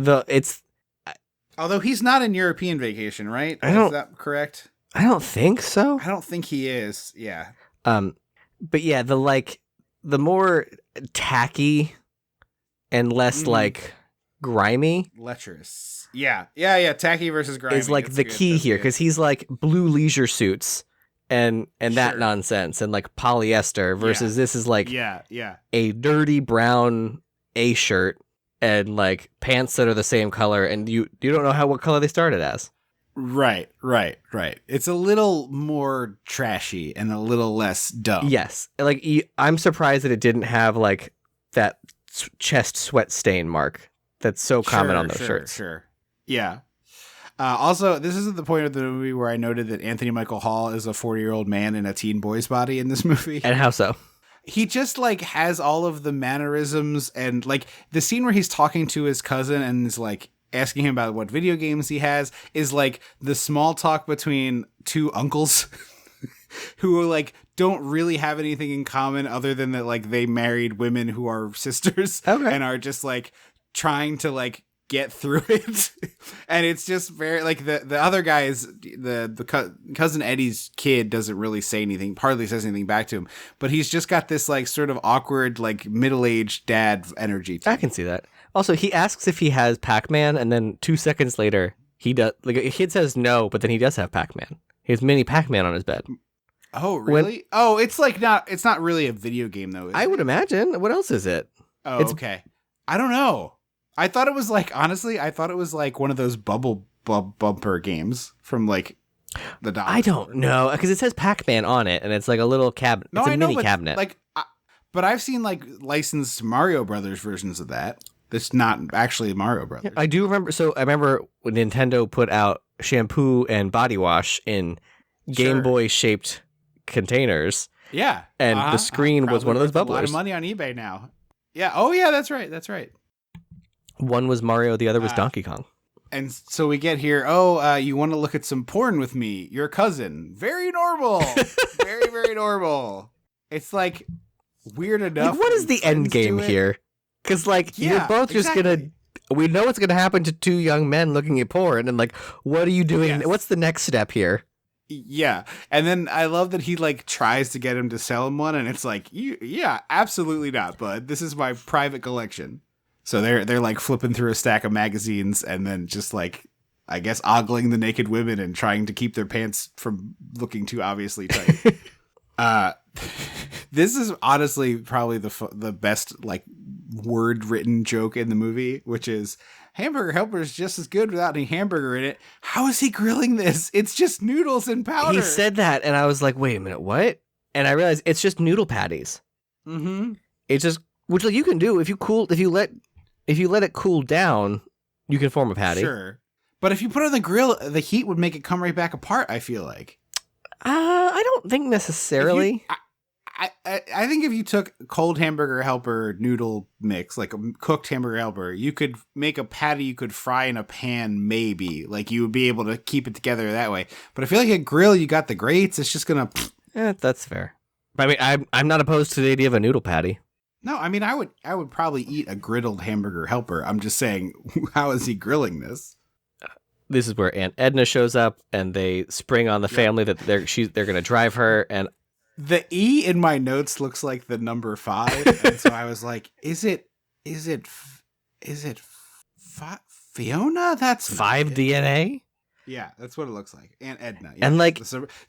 A: Although he's not in European Vacation, right? Is that correct?
B: I don't think so.
A: I don't think he is. Yeah.
B: But yeah, the more tacky and less like grimy,
A: lecherous. Yeah. Tacky versus grimy
B: is like the key here, because he's like blue leisure suits and that nonsense and like polyester versus this is like a dirty brown A shirt and like pants that are the same color, and you don't know what color they started as.
A: Right. It's a little more trashy and a little less dumb.
B: Yes. Like I'm surprised that it didn't have like that chest sweat stain mark that's so common on those shirts.
A: Sure. Yeah. Also, this isn't the point of the movie where I noted that Anthony Michael Hall is a 40-year-old man in a teen boy's body in this movie.
B: And how so?
A: He just like has all of the mannerisms, and like the scene where he's talking to his cousin and is like asking him about what video games he has is like the small talk between two uncles who like don't really have anything in common other than that like they married women who are sisters and are just like trying to like get through it. And it's just very like the other guy is cousin Eddie's kid doesn't really say anything, hardly says anything back to him, but he's just got this like sort of awkward like middle-aged dad energy to
B: I
A: him.
B: can see that. Also, he asks if he has Pac-Man, and then 2 seconds later he does. Like a kid says no, but then he does have Pac-Man. He has mini Pac-Man on his bed.
A: Oh really? It's not really a video game though, is
B: I
A: it?
B: would imagine. What else is it?
A: Oh, okay. I don't know. I thought it was like, honestly, one of those bumper games from like the dollar
B: I don't
A: store.
B: know, because it says Pac-Man on it, and it's like a little cabinet.
A: No,
B: It's a
A: I know,
B: mini
A: but
B: cabinet.
A: like, but I've seen like licensed Mario Brothers versions of that. That's not actually Mario Brothers.
B: I do remember. So I remember when Nintendo put out shampoo and body wash in Game
A: Sure.
B: Boy shaped containers.
A: Yeah,
B: And the screen was
A: Probably
B: one of those
A: worth a lot
B: bubblers.
A: of money on eBay now. Yeah. Oh yeah, that's right. That's right.
B: One was Mario, the other was
A: Ah.
B: Donkey Kong.
A: And so we get here. You want to look at some porn with me? Your cousin. Very normal. Very, very normal. It's like weird enough.
B: Like, what is
A: when
B: the end
A: friends do
B: game
A: it.
B: here? Because like you're
A: Yeah,
B: both just
A: exactly.
B: we know what's gonna happen to two young men looking at porn, and like, what are you doing?
A: Yes.
B: What's the next step here?
A: Yeah. And then I love that he like tries to get him to sell him one, and it's like, yeah, absolutely not, bud. This is my private collection. So they're like flipping through a stack of magazines and then just like, I guess, ogling the naked women and trying to keep their pants from looking too obviously tight. This is honestly probably the best like word written joke in the movie, which is hamburger helper is just as good without any hamburger in it. How is he grilling this? It's just noodles and powder.
B: He said that, and I was like, wait a minute, what? And I realized it's just noodle patties.
A: Mm-hmm.
B: It's just, which like you can do if you let it cool down, you can form a patty.
A: Sure. But if you put it on the grill, the heat would make it come right back apart, I feel like.
B: I don't think necessarily.
A: I think if you took cold hamburger helper noodle mix, like a cooked hamburger helper, you could make a patty you could fry in a pan, maybe. Like you would be able to keep it together that way. But I feel like at grill, you got the grates. It's just going to...
B: That's fair. But I mean, I'm not opposed to the idea of a noodle patty.
A: No, I mean, I would probably eat a griddled hamburger helper. I'm just saying, how is he grilling this?
B: This is where Aunt Edna shows up, and they spring on the family that they're going to drive her. And
A: The E in my notes looks like the number 5, and so I was like, is it Fiona? That's
B: 5 DNA.
A: Yeah, that's what it looks like. Aunt Edna.
B: And, like-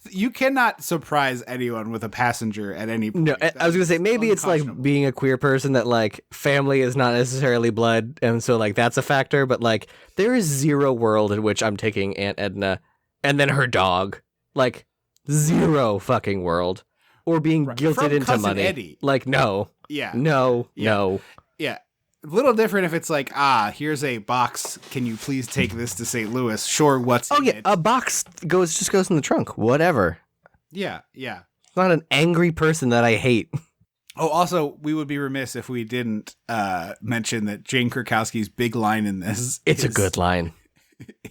A: you cannot surprise anyone with a passenger at any point.
B: No, I was gonna say maybe it's like
A: unconscionable.
B: being a queer person that like family is not necessarily blood, and so like that's a factor. But like there is zero world in which I'm taking Aunt Edna and then her dog, like zero fucking world, or being
A: Right.
B: guilted
A: From
B: into
A: Cousin
B: money.
A: Eddie.
B: Like no,
A: Yeah.
B: no.
A: Yeah. A little different if it's like, here's a box. Can you please take this to St. Louis? Sure, what's
B: Oh
A: in
B: yeah,
A: it?
B: a box just goes in the trunk. Whatever.
A: Yeah.
B: It's not an angry person that I hate.
A: Oh, also, we would be remiss if we didn't mention that Jane Krakowski's big line in this.
B: It's a good line.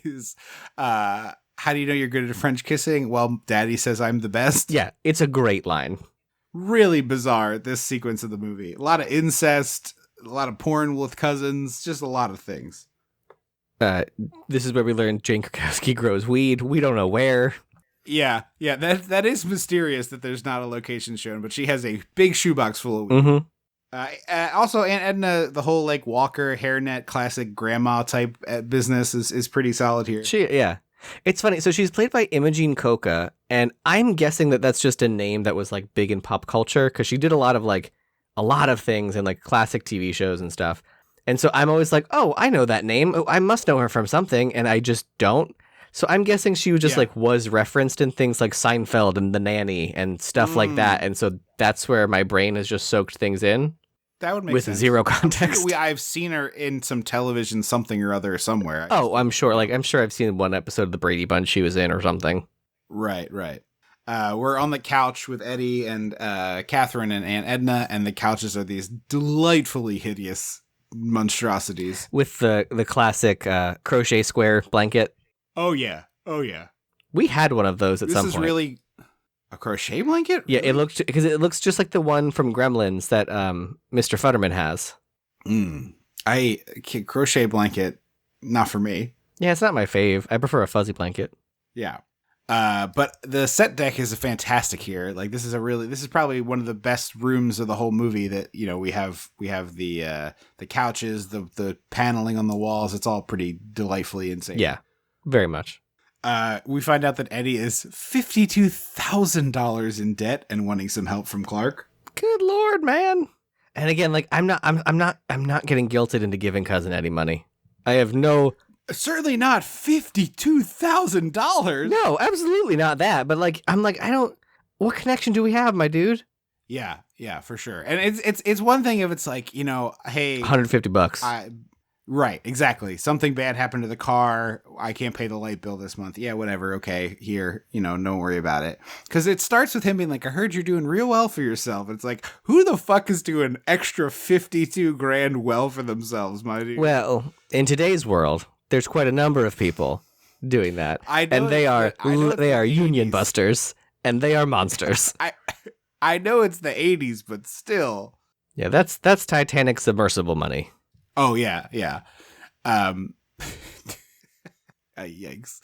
A: Is how do you know you're good at French kissing? Well, Daddy says I'm the best.
B: Yeah, it's a great line.
A: Really bizarre, this sequence of the movie. A lot of incest, a lot of porn with cousins, just a lot of things.
B: This is where we learn Jane Krakowski grows weed. We don't know where.
A: Yeah, that is mysterious that there's not a location shown, but she has a big shoebox full of weed.
B: Mm-hmm.
A: Also, Aunt Edna, the whole like Walker hairnet classic grandma type business is pretty solid here.
B: Yeah. It's funny. So she's played by Imogene Coca, and I'm guessing that that's just a name that was like big in pop culture because she did a lot of things in like classic TV shows and stuff. And so I'm always like, oh, I know that name. Oh, I must know her from something, and I just don't. So I'm guessing she was just was referenced in things like Seinfeld and The Nanny and stuff like that. And so that's where my brain has just soaked things in.
A: That would make
B: with
A: sense.
B: zero
A: I'm sure
B: context.
A: I've seen her in some television something or other somewhere.
B: Oh, I'm sure. Like, I'm sure I've seen one episode of the Brady Bunch she was in or something.
A: Right. We're on the couch with Eddie and Catherine and Aunt Edna, and the couches are these delightfully hideous monstrosities.
B: With the classic crochet square blanket.
A: Oh yeah.
B: We had one of those at some point.
A: This is really a crochet blanket?
B: Yeah,
A: Really?
B: it looks just like the one from Gremlins that Mr. Futterman has.
A: Crochet blanket, not for me.
B: Yeah, it's not my fave. I prefer a fuzzy blanket.
A: Yeah. But the set deck is fantastic here. Like this is probably one of the best rooms of the whole movie. That we have the couches, the paneling on the walls. It's all pretty delightfully insane.
B: Yeah, very much.
A: We find out that Eddie is $52,000 in debt and wanting some help from Clark.
B: Good Lord, man. And again, like I'm not getting guilted into giving cousin Eddie money. I have no.
A: Certainly not $52,000.
B: No, absolutely not that. But like, I'm like, I don't. What connection do we have, my dude?
A: Yeah, for sure. And it's one thing if it's like, hey,
B: $150.
A: Right, exactly. Something bad happened to the car. I can't pay the light bill this month. Yeah, whatever. Okay, here, don't worry about it. Because it starts with him being like, I heard you're doing real well for yourself. It's like, who the fuck is doing extra 52 grand well for themselves, my dude?
B: Well, in today's world, there's quite a number of people doing that. And they are union busters, and they are monsters.
A: I know it's the 80s, but still.
B: Yeah, that's Titanic submersible money.
A: Oh, yeah. Yikes.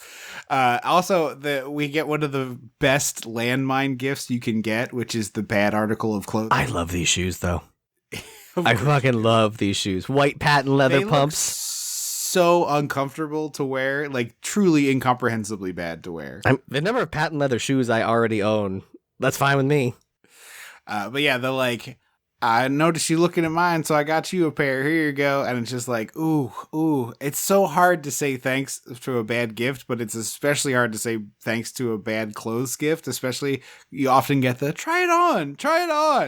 A: Also, we get one of the best landmine gifts you can get, which is the bad article of clothing.
B: I love these shoes, though. I fucking love these shoes. White patent leather
A: they
B: pumps.
A: Look so uncomfortable to wear, like truly incomprehensibly bad to wear.
B: The number of patent leather shoes I already own, that's fine with me.
A: But yeah, they're like, I noticed you looking at mine, so I got you a pair. Here you go. And it's just like, ooh. It's so hard to say thanks to a bad gift, but it's especially hard to say thanks to a bad clothes gift. Especially, you often get the try it on.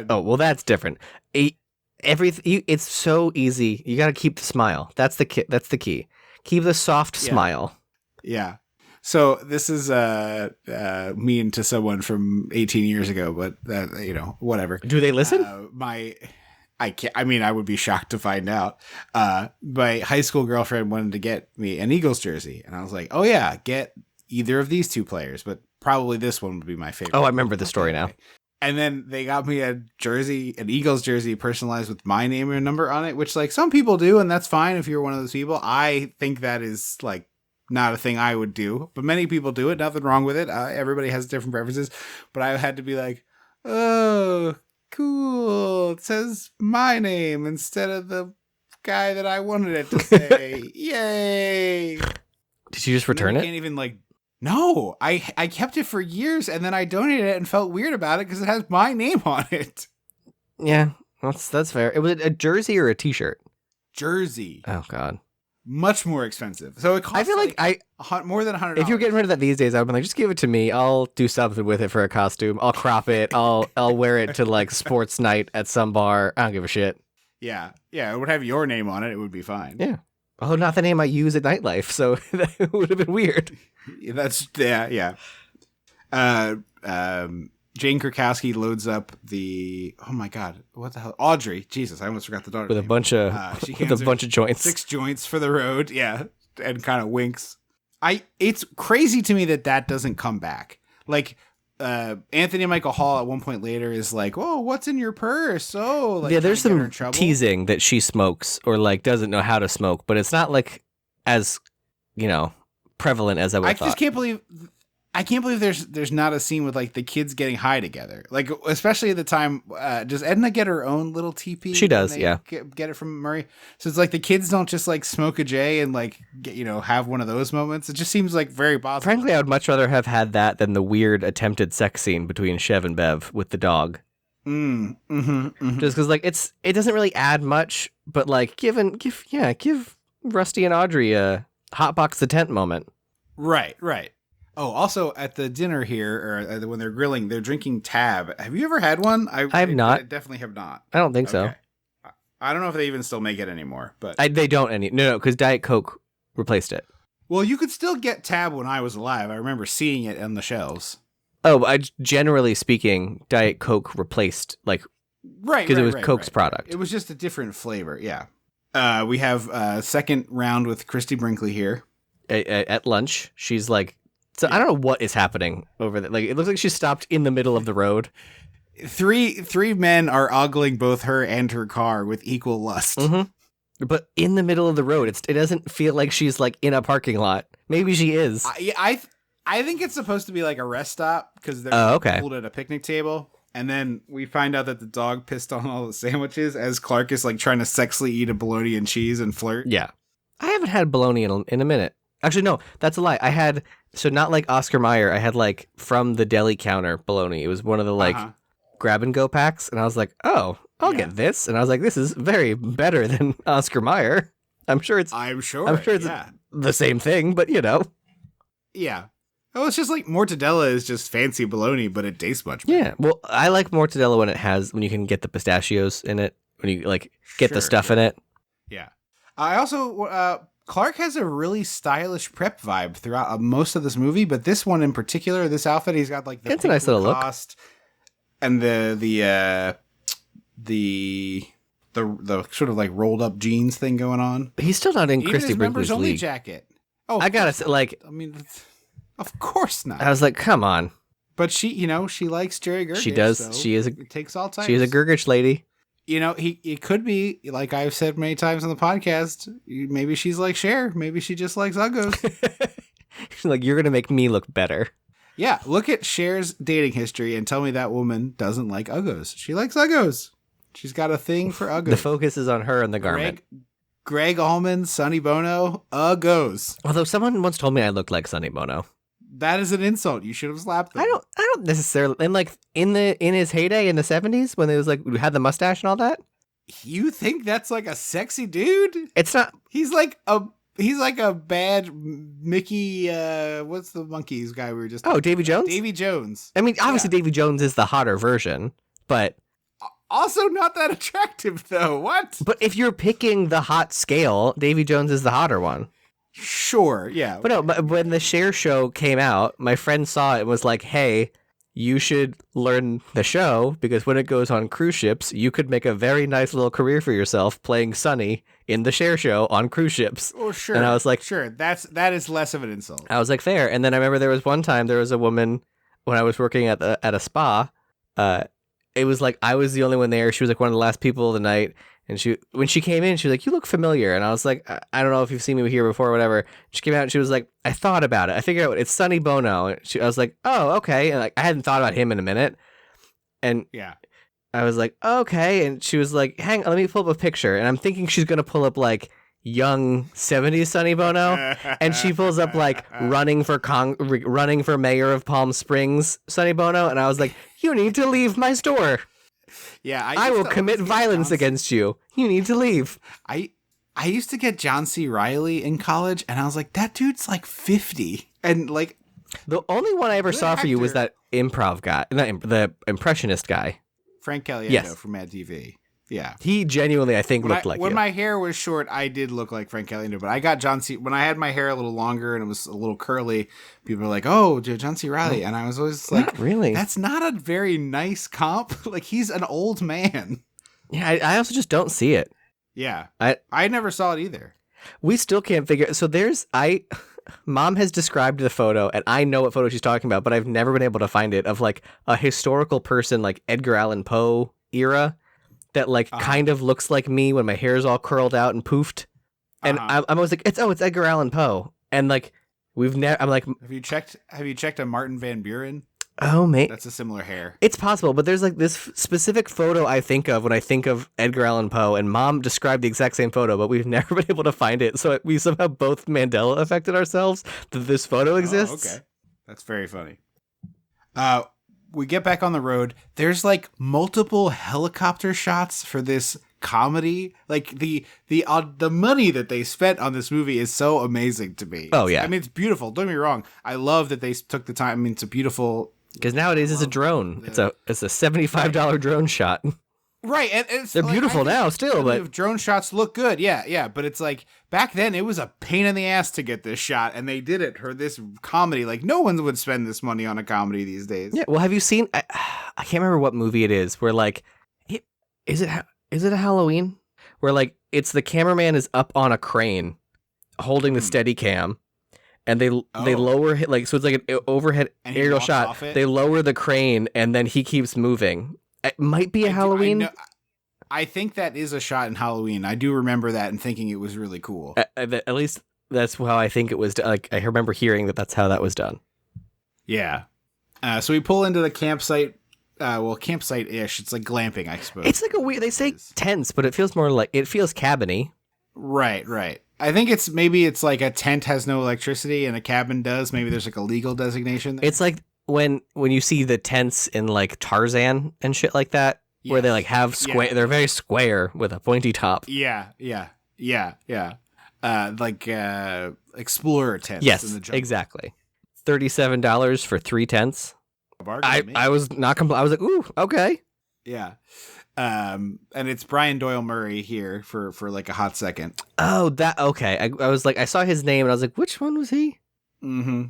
B: Oh, well, that's different. It's so easy. You got to keep the smile. That's the key. Keep the soft smile.
A: Yeah. So this is mean to someone from 18 years ago, but whatever.
B: Do they listen?
A: I would be shocked to find out. My high school girlfriend wanted to get me an Eagles jersey, and I was like, "Oh yeah, get either of these two players, but probably this one would be my favorite."
B: Oh, I remember the story now.
A: And then they got me an Eagles jersey personalized with my name and number on it, which like some people do, and that's fine if you're one of those people. I think that is like not a thing I would do, but many people do it. Nothing wrong with it. Everybody has different preferences, but I had to be like, oh, cool. It says my name instead of the guy that I wanted it to say. Yay.
B: Did you just return it?
A: Can't even like, no, I kept it for years and then I donated it and felt weird about it because it has my name on it.
B: Yeah, that's fair. It was a jersey or a t-shirt?
A: Jersey.
B: Oh, God.
A: Much more expensive. So it costs
B: I feel like
A: more than $100.
B: If you're getting rid of that these days, I would be like, just give it to me. I'll do something with it for a costume. I'll crop it. I'll wear it to like sports night at some bar. I don't give a shit.
A: Yeah. It would have your name on it. It would be fine.
B: Yeah. Although not the name I use at nightlife, so that would have been weird.
A: Yeah. Jane Krakowski loads up oh my God, what the hell? Audrey. Jesus, I almost forgot the daughter.
B: With
A: name.
B: a bunch of joints.
A: 6 joints for the road. Yeah. And kind of winks. It's crazy to me that doesn't come back. Like, Anthony Michael Hall at one point later is like, "Oh, what's in your purse?" Oh, like,
B: yeah, there's some teasing that she smokes or like doesn't know how to smoke, but it's not like as prevalent as I would have thought.
A: I can't believe there's not a scene with like the kids getting high together. Like, especially at the time, does Edna get her own little teepee?
B: She does, yeah.
A: Get it from Murray. So it's like the kids don't just like smoke a J and like have one of those moments. It just seems like very possible.
B: Frankly, I would much rather have had that than the weird attempted sex scene between Chev and Bev with the dog. Just because like it doesn't really add much, but like give Rusty and Audrey a hotbox the tent moment.
A: Right. Oh, also at the dinner here, or when they're grilling, they're drinking Tab. Have you ever had one?
B: I have not.
A: I definitely have not.
B: I don't think so.
A: I don't know if they even still make it anymore, but
B: They don't no, because Diet Coke replaced it.
A: well, you could still get Tab when I was alive. I remember seeing it on the shelves.
B: Oh, generally speaking, Diet Coke replaced
A: Right,
B: because it was Coke's product.
A: It was just a different flavor. Yeah. We have a second round with Christy Brinkley here.
B: At lunch, she's like, so I don't know what is happening over there. Like, it looks like she stopped in the middle of the road.
A: Three men are ogling both her and her car with equal lust.
B: Mm-hmm. But in the middle of the road, it doesn't feel like she's like in a parking lot. Maybe she is.
A: I think it's supposed to be like a rest stop because they're
B: okay.
A: pulled at a picnic table. And then we find out that the dog pissed on all the sandwiches as Clark is like trying to sexily eat a bologna and cheese and flirt.
B: Yeah. I haven't had bologna in a minute. Actually, no, that's a lie. I had, so not like Oscar Mayer, I had like from the deli counter bologna. It was one of the like grab and go packs. And I was like, oh, I'll get this. And I was like, this is very better than Oscar Mayer. I'm sure it's the same thing, but you know.
A: Yeah. Oh, it's just like mortadella is just fancy bologna, but it tastes much better.
B: Yeah. Well, I like mortadella when you can get the pistachios in it, when you like get the stuff in it.
A: Yeah. I also, Clark has a really stylish prep vibe throughout most of this movie, but this one in particular, this outfit, he's got like the
B: it's a nice little look,
A: and the sort of like rolled up jeans thing going on.
B: He's still not in
A: even
B: Christy
A: his
B: Brinkley's
A: members-only
B: league.
A: Jacket. Oh,
B: I gotta say, like,
A: I mean, of course not.
B: I was like, come on.
A: But she, she likes Jerry Gergich.
B: She does.
A: So
B: she is.
A: It takes all types.
B: She is a Gergich lady.
A: It could be, like I've said many times on the podcast, maybe she's like Cher. Maybe she just likes Uggos.
B: She's like, you're going to make me look better.
A: Yeah, look at Cher's dating history and tell me that woman doesn't like Uggos. She likes Uggos. She's got a thing for Uggos.
B: The focus is on her and the garment.
A: Greg Allman, Sonny Bono, Uggos.
B: Although someone once told me I looked like Sonny Bono.
A: That is an insult. You should have slapped them.
B: I don't necessarily. And like in his heyday in the 70s when it was like we had the mustache and all that.
A: You think that's like a sexy dude?
B: It's not.
A: He's like a bad Mickey. What's the monkeys guy we were just?
B: Oh, Davy Jones.
A: Davy Jones.
B: I mean, obviously Davy Jones is the hotter version, but
A: also not that attractive though. What?
B: But if you're picking the hot scale, Davy Jones is the hotter one.
A: Sure, yeah.
B: But no, but when the Cher show came out, my friend saw it and was like, hey, you should learn the show because when it goes on cruise ships, you could make a very nice little career for yourself playing Sonny in the Cher show on cruise ships.
A: Oh, sure.
B: And I was like,
A: sure, that is less of an insult.
B: I was like, fair. And then I remember there was one time there was a woman when I was working at a spa. It was like I was the only one there. She was like one of the last people of the night. And when she came in, she was like, you look familiar. And I was like, I don't know if you've seen me here before or whatever. She came out and she was like, I thought about it. I figured out it's Sonny Bono. And I was like, oh, okay. And like, I hadn't thought about him in a minute. And
A: yeah,
B: I was like, okay. And she was like, hang on, let me pull up a picture. And I'm thinking she's going to pull up like young 70s Sonny Bono. And she pulls up like running for mayor of Palm Springs Sonny Bono. And I was like, you need to leave my store.
A: Yeah,
B: I will commit violence against you. You need to leave.
A: I used to get John C. Reilly in college, and I was like, that dude's like 50. And like,
B: the only one I ever saw for you was that improv guy, the impressionist guy.
A: Frank Caliendo from Mad TV. Yeah.
B: He genuinely, I think, looked like you.
A: When my hair was short, I did look like Frank Caliendo, but I got John C. When I had my hair a little longer and it was a little curly, people were like, oh, John C. Reilly. And I was always like,
B: not really.
A: That's not a very nice comp. Like, he's an old man.
B: Yeah, I also just don't see it.
A: Yeah. I never saw it either.
B: We still can't figure. So Mom has described the photo, and I know what photo she's talking about, but I've never been able to find it, of like a historical person, like Edgar Allan Poe era. That like kind of looks like me when my hair is all curled out and poofed, and I'm always like, it's Edgar Allan Poe, and like I'm like,
A: have you checked a Martin Van Buren?
B: Oh mate,
A: that's a similar hair.
B: It's possible, but there's like this specific photo I think of when I think of Edgar Allan Poe, and Mom described the exact same photo, but we've never been able to find it. So we somehow both Mandela affected ourselves that this photo exists.
A: Okay, that's very funny. We get back on the road. There's like multiple helicopter shots for this comedy. Like the money that they spent on this movie is so amazing to me.
B: Oh yeah,
A: I mean it's beautiful. Don't get me wrong. I love that they took the time. I mean it's a beautiful.
B: Because nowadays it's a drone. It's a $75 drone shot.
A: Right, and it's
B: They're
A: like,
B: beautiful
A: I think
B: now still, but
A: if drone shots look good, yeah, but it's like back then it was a pain in the ass to get this shot, and they did it for this comedy. Like no one would spend this money on a comedy these days.
B: yeah. Well, have you seen? I can't remember what movie it is. Where like, is it a Halloween? Where like it's the cameraman is up on a crane, holding the steady cam, and they lower it like so it's like an overhead
A: And he
B: aerial
A: walks
B: shot.
A: off it?
B: They lower the crane, and then he keeps moving. It might be a
A: I
B: Halloween.
A: I think that is a shot in Halloween. I do remember that and thinking it was really cool.
B: At least that's how I think it was. Like I remember hearing that's how that was done.
A: Yeah. So we pull into the campsite. Campsite-ish. It's like glamping, I suppose.
B: It's like a weird. They say tents, but it feels more like it feels cabiny.
A: Right. I think it's like a tent has no electricity and a cabin does. Maybe there's like a legal designation there.
B: It's like when you see the tents in like Tarzan and shit like that, where they like have square.
A: Yeah.
B: They're very square with a pointy top.
A: Yeah. Like explorer tents.
B: Yes,
A: in the jungle.
B: exactly. $37 for 3 tents.
A: Bargain,
B: I was not I was like, ooh, okay.
A: Yeah. And it's Brian Doyle Murray here for like a hot second.
B: Oh, that okay. I was like, I saw his name and I was like, which one was he?
A: Mm-hmm.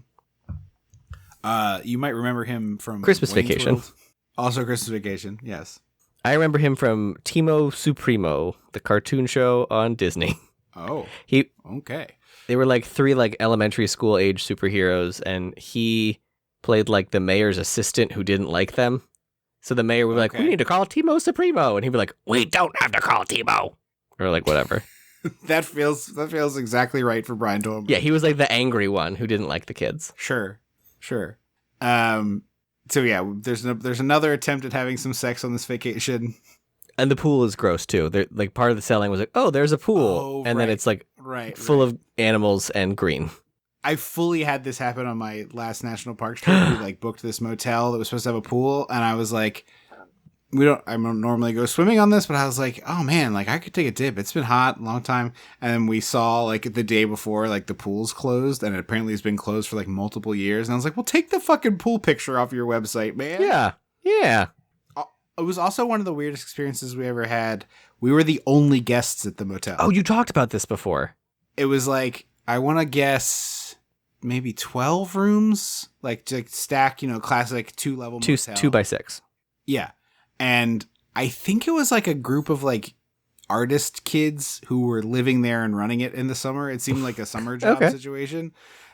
A: You might remember him from
B: Christmas
A: Wayne's
B: Vacation.
A: World. Also Christmas Vacation, yes.
B: I remember him from Timo Supremo, the cartoon show on Disney.
A: Oh.
B: He
A: Okay.
B: They were like 3 like elementary school age superheroes, and he played like the mayor's assistant who didn't like them. So the mayor would be like, "We need to call Timo Supremo," and he'd be like, "We don't have to call Timo," or like whatever.
A: that feels exactly right for Brian Doyle Murray.
B: Yeah, he was like the angry one who didn't like the kids.
A: Sure. So yeah, there's another attempt at having some sex on this vacation.
B: And the pool is gross too. They're like part of the selling was like, "Oh, there's a pool," and then it's like full of animals and green.
A: I fully had this happen on my last national parks trip. We like booked this motel that was supposed to have a pool, and I was like, I don't normally go swimming on this, but I was like, oh man, like I could take a dip. It's been hot, a long time. And then we saw like the day before, like the pool's closed, and it apparently has been closed for like multiple years. And I was like, well, take the fucking pool picture off your website, man.
B: Yeah.
A: It was also one of the weirdest experiences we ever had. We were the only guests at the motel.
B: Oh, you talked about this before.
A: It was like, I want to guess maybe 12 rooms, like to stack, classic 2-level motel.
B: 2 by 6.
A: Yeah. And I think it was like a group of like artist kids who were living there and running it in the summer. It seemed like a summer job situation.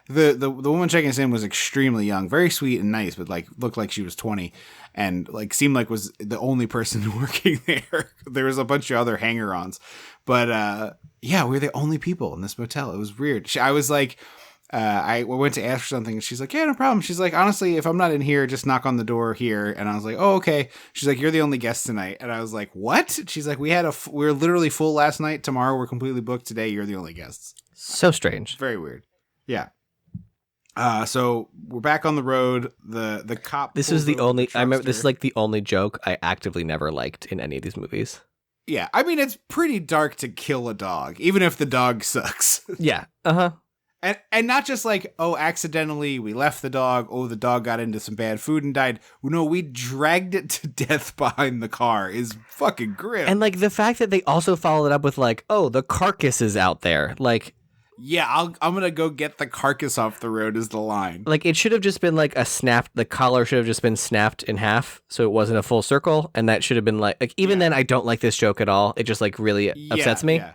A: The woman checking us in was extremely young, very sweet and nice, but like looked like she was 20 and like seemed like was the only person working there. There was a bunch of other hanger-ons, but yeah, we were the only people in this motel. It was weird. I was like, I went to ask for something and she's like, yeah, no problem. She's like, honestly, if I'm not in here, just knock on the door here. And I was like, oh, okay. She's like, you're the only guest tonight. And I was like, what? She's like, we were literally full last night. Tomorrow we're completely booked. Today you're the only guests.
B: So strange.
A: Very weird. Yeah. So we're back on the road. The cop.
B: This is the only. I remember this is like the only joke I actively never liked in any of these movies.
A: Yeah, I mean it's pretty dark to kill a dog, even if the dog sucks.
B: Yeah.
A: And not just like, oh, accidentally we left the dog. Oh, the dog got into some bad food and died. No, we dragged it to death behind the car is fucking grim.
B: And like the fact that they also followed it up with like, oh, the carcass is out there. Like,
A: yeah, I'm gonna go get the carcass off the road is the line.
B: Like it should have just been like a snapped. The collar should have just been snapped in half, so it wasn't a full circle. And that should have been like even then, I don't like this joke at all. It just like really upsets me.
A: Yeah.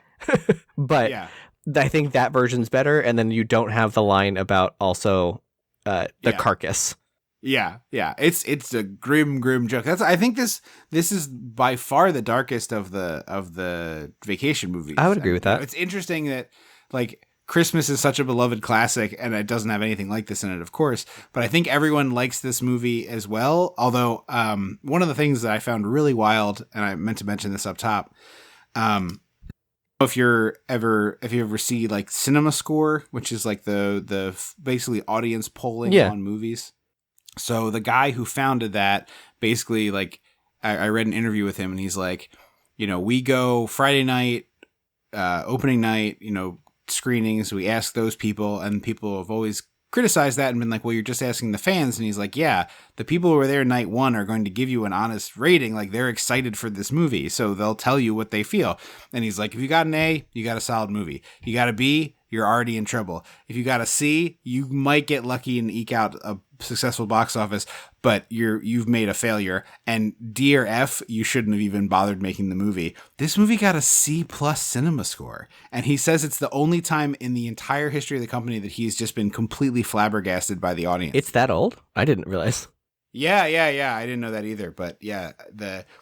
B: But
A: yeah.
B: I think that version's better. And then you don't have the line about also the carcass.
A: Yeah. It's a grim joke. I think this is by far the darkest of the vacation movies.
B: I would agree with that.
A: It's interesting that like Christmas is such a beloved classic and it doesn't have anything like this in it, of course. But I think everyone likes this movie as well. Although one of the things that I found really wild, and I meant to mention this up top, if you ever see like Cinema Score, which is like the basically audience polling on movies. So the guy who founded that basically like I read an interview with him and he's like, we go Friday night, opening night, screenings. We ask those people and people have always criticized that and been like, well, you're just asking the fans. And he's like, yeah, the people who were there night one are going to give you an honest rating. Like, they're excited for this movie, so they'll tell you what they feel. And he's like, if you got an A, you got a solid movie. You got a B, you're already in trouble. If you got a C, you might get lucky and eke out a successful box office, but you've made a failure. And D or F, you shouldn't have even bothered making the movie. This movie got a C+ cinema score, and he says it's the only time in the entire history of the company that he's just been completely flabbergasted by the audience.
B: It's that old? I didn't realize.
A: Yeah. I didn't know that either. But yeah,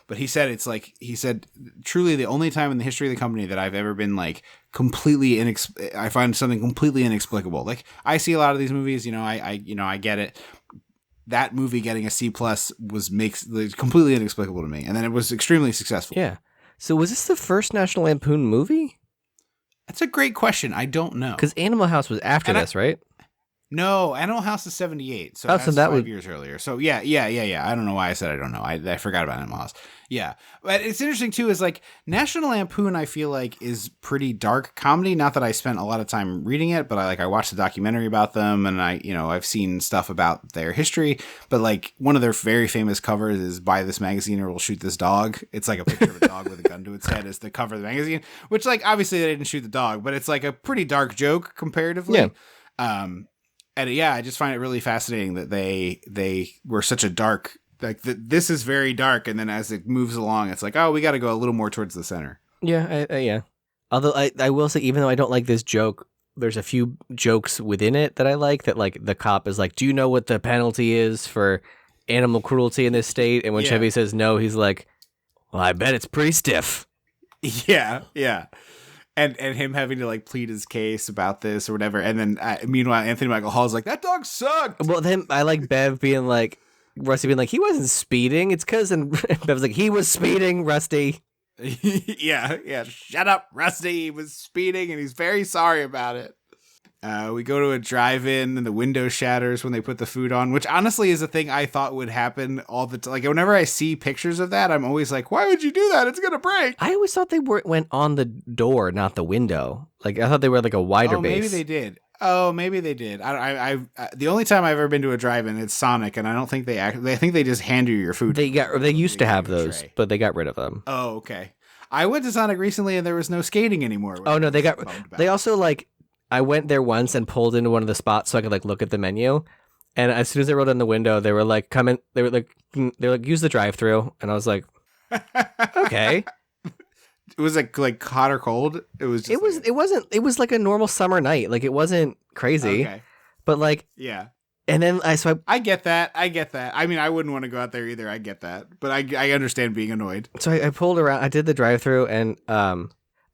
A: but he said he said truly the only time in the history of the company that I've ever been like completely I find something completely inexplicable. Like, I see a lot of these movies, I get it. That movie getting a C+ makes completely inexplicable to me, and then it was extremely successful.
B: Yeah. So was this the first National Lampoon movie?
A: That's a great question. I don't know.
B: Because Animal House was after this, right?
A: No, Animal House is 78, so
B: that's
A: that 5 years earlier. So yeah. I don't know why I said I don't know. I forgot about Animal House. Yeah, but it's interesting too. Is like National Lampoon, I feel like is pretty dark comedy. Not that I spent a lot of time reading it, but I watched the documentary about them, and I've seen stuff about their history. But like one of their very famous covers is "Buy this magazine or we'll shoot this dog." It's like a picture of a dog with a gun to its head as the cover of the magazine. Which like obviously they didn't shoot the dog, but it's like a pretty dark joke comparatively. Yeah. And yeah, I just find it really fascinating that they were such a dark, like this is very dark, and then as it moves along, it's like, oh, we got to go a little more towards the center.
B: Yeah, yeah. Although I will say, even though I don't like this joke, there's a few jokes within it that I like. That like the cop is like, "Do you know what the penalty is for animal cruelty in this state?" And when Chevy says no, he's like, "Well, I bet it's pretty stiff."
A: Yeah. And him having to like plead his case about this or whatever, and then meanwhile Anthony Michael Hall's like, that dog sucked.
B: Well, then I like Bev being like, Rusty being like, he wasn't speeding. It's because, and Bev's like, he was speeding, Rusty.
A: yeah. Shut up, Rusty. He was speeding, and he's very sorry about it. We go to a drive-in, and the window shatters when they put the food on, which honestly is a thing I thought would happen all the time. Like, whenever I see pictures of that, I'm always like, why would you do that? It's going to break.
B: I always thought they went on the door, not the window. Like, I thought they were like a wider base.
A: Maybe they did. I the only time I've ever been to a drive-in, it's Sonic, and I don't think I think they just hand you your food.
B: They used to have those, tray. But they got rid of them.
A: Oh, okay. I went to Sonic recently, and there was no skating anymore.
B: Oh, no, they also like, I went there once and pulled into one of the spots so I could like look at the menu, and as soon as I rolled in the window, they were like, "Come in." They were like, "Use the drive-through," and I was like, "Okay."
A: It was like hot or cold. It was. Just
B: It was like a normal summer night. Like it wasn't crazy.
A: Okay.
B: But like.
A: Yeah.
B: And then
A: I get that. I mean, I wouldn't want to go out there either. I get that, but I understand being annoyed.
B: So I pulled around. I did the drive-through, and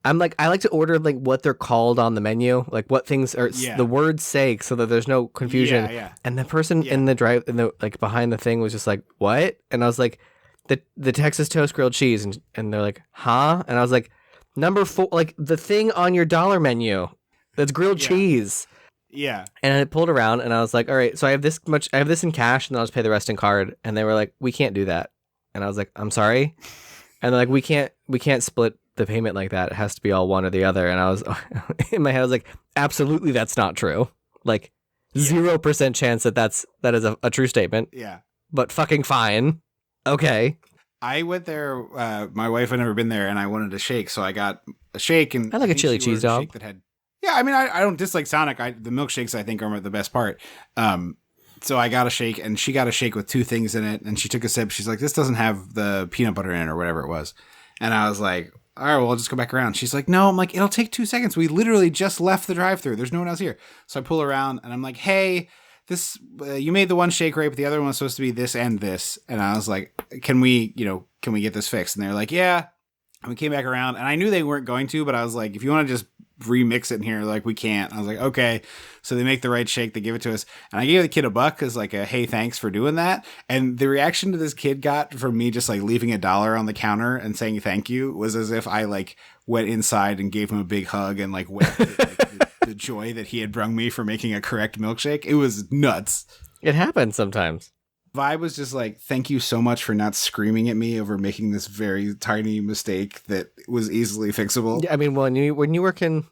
B: I'm like, I like to order like what they're called on the menu, like what things are the words say, so that there's no confusion.
A: Yeah.
B: And the person in the like behind the thing was just like, "What?" And I was like, "The Texas toast grilled cheese," and they're like, "Huh?" And I was like, "Number 4, like the thing on your dollar menu, that's grilled cheese."
A: Yeah.
B: And I pulled around, and I was like, "All right, so I have this much. I have this in cash, and then I'll just pay the rest in card." And they were like, "We can't do that." And I was like, "I'm sorry." And they're like, "We can't split the payment like that. It has to be all one or the other." And I was in my head, I was like, absolutely, that's not true. Like 0% chance that is a true statement.
A: Yeah.
B: But fucking fine. Okay.
A: I went there. My wife had never been there, and I wanted a shake, so I got a shake. And
B: I like a chili cheese dog.
A: Yeah, I mean, I don't dislike Sonic. The milkshakes I think are the best part. So I got a shake, and she got a shake with 2 things in it, and she took a sip. She's like, "This doesn't have the peanut butter in it," or whatever it was. And I was like, "All right, well, I'll just go back around." She's like, "No." I'm like, "It'll take 2 seconds. We literally just left the drive-thru. There's no one else here." So I pull around, and I'm like, "Hey, this you made the one shake right, but the other one was supposed to be this and this." And I was like, can we get this fixed?" And they're like, "Yeah." And we came back around, and I knew they weren't going to, but I was like, "If you want to just remix it in here," like, "We can't." I was like, "Okay." So they make the right shake, they give it to us, and I gave the kid a buck as like a, "Hey, thanks for doing that." And the reaction to this kid got from me just like leaving $1 on the counter and saying thank you was as if I like went inside and gave him a big hug and like wept at, like, the joy that he had brung me for making a correct milkshake. It was nuts.
B: It happens sometimes.
A: Vibe was just like, "Thank you so much for not screaming at me over making this very tiny mistake that was easily fixable."
B: Yeah, I mean, when you work in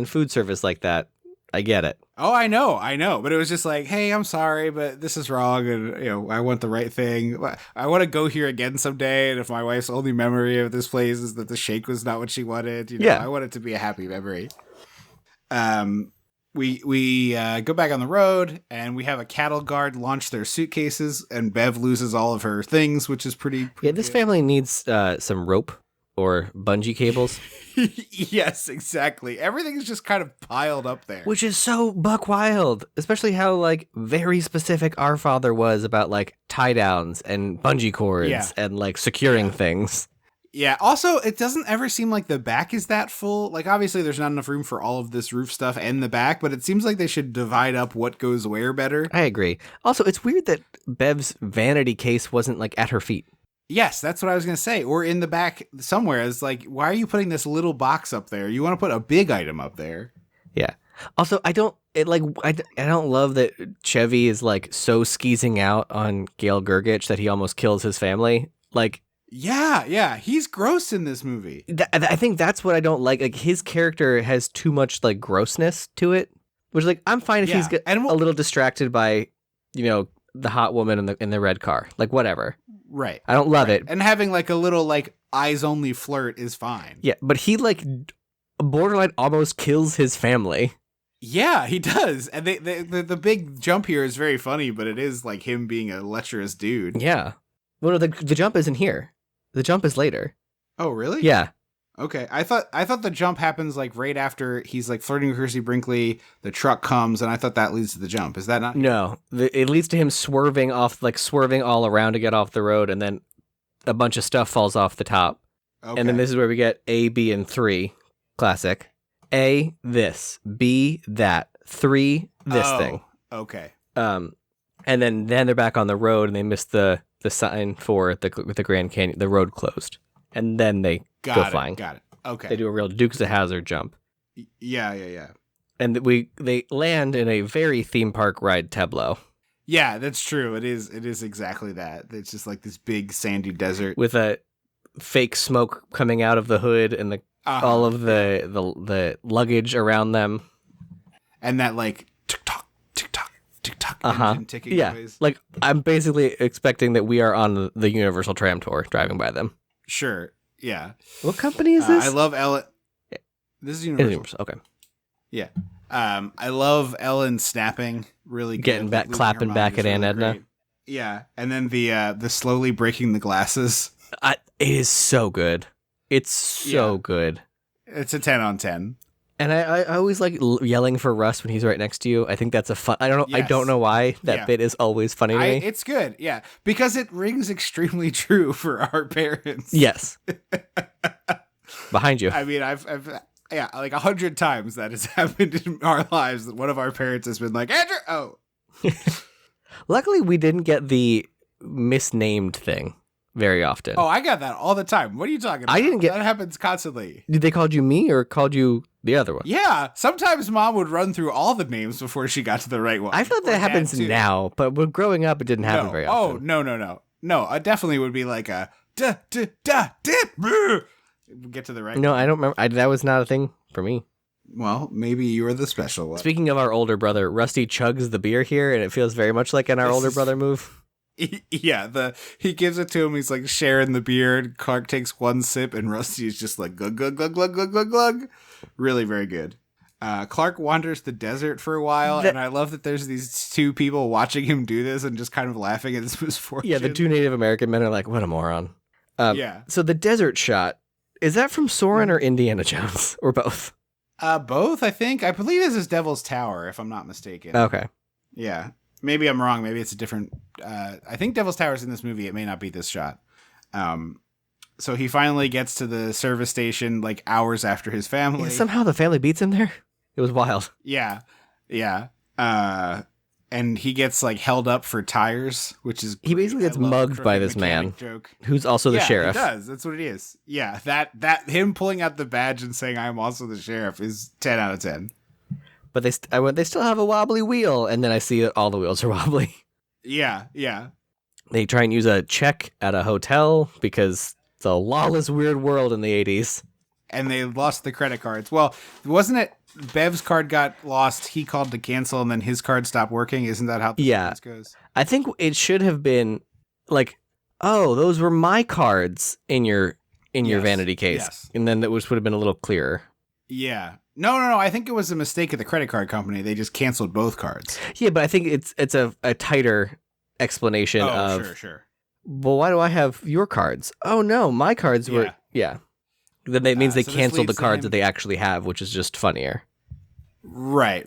B: food service like that, I get it.
A: Oh, I know. But it was just like, hey, I'm sorry, but this is wrong. And, I want the right thing. I want to go here again someday. And if my wife's only memory of this place is that the shake was not what she wanted,
B: Yeah.
A: I want it to be a happy memory. We go back on the road and we have a cattle guard launch their suitcases and Bev loses all of her things, which is pretty
B: Yeah, this
A: good.
B: family needs some rope or bungee cables.
A: Yes, exactly. Everything is just kind of piled up there.
B: Which is so buck wild, especially how like very specific our father was about like tie downs and bungee cords and like securing things.
A: Yeah. Also, it doesn't ever seem like the back is that full. Like, obviously, there's not enough room for all of this roof stuff and the back, but it seems like they should divide up what goes where better.
B: I agree. Also, it's weird that Bev's vanity case wasn't like at her feet.
A: Yes, that's what I was going to say. Or in the back somewhere. It's like, why are you putting this little box up there? You want to put a big item up there.
B: Yeah. Also, I don't love that Chevy is like so skeezing out on Gail Gergich that he almost kills his family. Like,
A: yeah. He's gross in this movie.
B: I think that's what I don't like. Like, his character has too much like grossness to it, which like I'm fine if he's a little distracted by, the hot woman in the red car. Like, whatever.
A: Right.
B: I don't love it.
A: And having like a little like eyes only flirt is fine.
B: Yeah, but he like borderline almost kills his family.
A: Yeah, he does. And the big jump here is very funny, but it is like him being a lecherous dude.
B: Yeah. Well, no, the jump isn't here. The jump is later.
A: Oh, really?
B: Yeah.
A: Okay. I thought the jump happens like right after he's like flirting with Kirsty Brinkley, the truck comes, and I thought that leads to the jump. Is that not?
B: No. It leads to him swerving all around to get off the road, and then a bunch of stuff falls off the top.
A: Okay.
B: And then this is where we get A, B, and 3. Classic. A, this. B, that. 3, this thing.
A: Okay.
B: And then they're back on the road, and they miss the sign for the Grand Canyon. The road closed. And then they go flying.
A: Got it. Okay.
B: They do a real Dukes of Hazzard jump.
A: Yeah.
B: And they land in a very theme park ride tableau.
A: Yeah, that's true. It is exactly that. It's just like this big sandy desert
B: With a fake smoke coming out of the hood and all of the luggage around them.
A: And that like tick-tock engine ticking noise.
B: Like I'm basically expecting that we are on the Universal Tram Tour driving by them.
A: Sure. Yeah.
B: What company is this?
A: I love Ellen. This is Universal.
B: Okay.
A: Yeah. I love Ellen snapping really good.
B: Getting back,
A: Losing
B: clapping
A: her
B: back
A: mind
B: at
A: is
B: Aunt
A: really
B: Edna.
A: great. Yeah. And then the slowly breaking the glasses.
B: It is so good. It's so good.
A: It's a 10 on 10.
B: And I always like yelling for Russ when he's right next to you. I think that's a fun. I don't know.
A: Yes.
B: I don't know why that bit is always funny to me.
A: It's good. Yeah. Because it rings extremely true for our parents.
B: Yes. Behind you.
A: I mean, I've like 100 times that has happened in our lives that one of our parents has been like, Andrew. Oh.
B: Luckily, we didn't get the misnamed thing very often.
A: Oh, I got that all the time. What are you talking about?
B: I didn't get
A: that. Happens constantly.
B: Did they called you me or called you the other one?
A: Yeah, sometimes mom would run through all the names before she got to the right one.
B: I feel like that happens now, but when growing up, it didn't happen very often.
A: Oh, no. I definitely would be like a get to the right.
B: No, I don't remember. That was not a thing for me.
A: Well, maybe you were the special one.
B: Speaking of our older brother, Rusty chugs the beer here, and it feels very much like an older brother move.
A: Yeah, he gives it to him. He's like sharing the beer. And Clark takes one sip, and Rusty is just like glug glug glug glug glug glug glug. Really, very good. Clark wanders the desert for a while, and I love that there's these two people watching him do this and just kind of laughing at his misfortune.
B: Yeah, the two Native American men are like, "What a moron."
A: Yeah.
B: So the desert shot, is that from Soren or Indiana Jones or both?
A: Both, I think. I believe this is Devil's Tower, if I'm not mistaken.
B: Okay.
A: Yeah. Maybe I'm wrong. Maybe it's a different... I think Devil's Tower is in this movie. It may not be this shot. So he finally gets to the service station like hours after his family.
B: Yeah, somehow the family beats him there? It was wild.
A: Yeah. And he gets like held up for tires, which is...
B: He basically gets mugged by this man,
A: joke.
B: who's also the sheriff.
A: He does. That's what it is. Yeah, that him pulling out the badge and saying I'm also the sheriff is 10 out of 10.
B: But they still have a wobbly wheel, and then I see that all the wheels are wobbly.
A: Yeah.
B: They try and use a check at a hotel because it's a lawless, weird world in the 80s.
A: and they lost the credit cards. Well, wasn't it Bev's card got lost, he called to cancel, and then his card stopped working? Isn't that how the sequence goes?
B: I think it should have been like, oh, those were my cards in your vanity case.
A: Yes.
B: And then that would have been a little clearer.
A: Yeah. No. I think it was a mistake of the credit card company. They just canceled both cards.
B: Yeah, but I think it's a tighter explanation of,
A: sure.
B: well, why do I have your cards? Oh, no, my cards were, yeah. Then it means they
A: so this
B: canceled the
A: leads to
B: cards
A: him-
B: that they actually have, which is just funnier.
A: Right.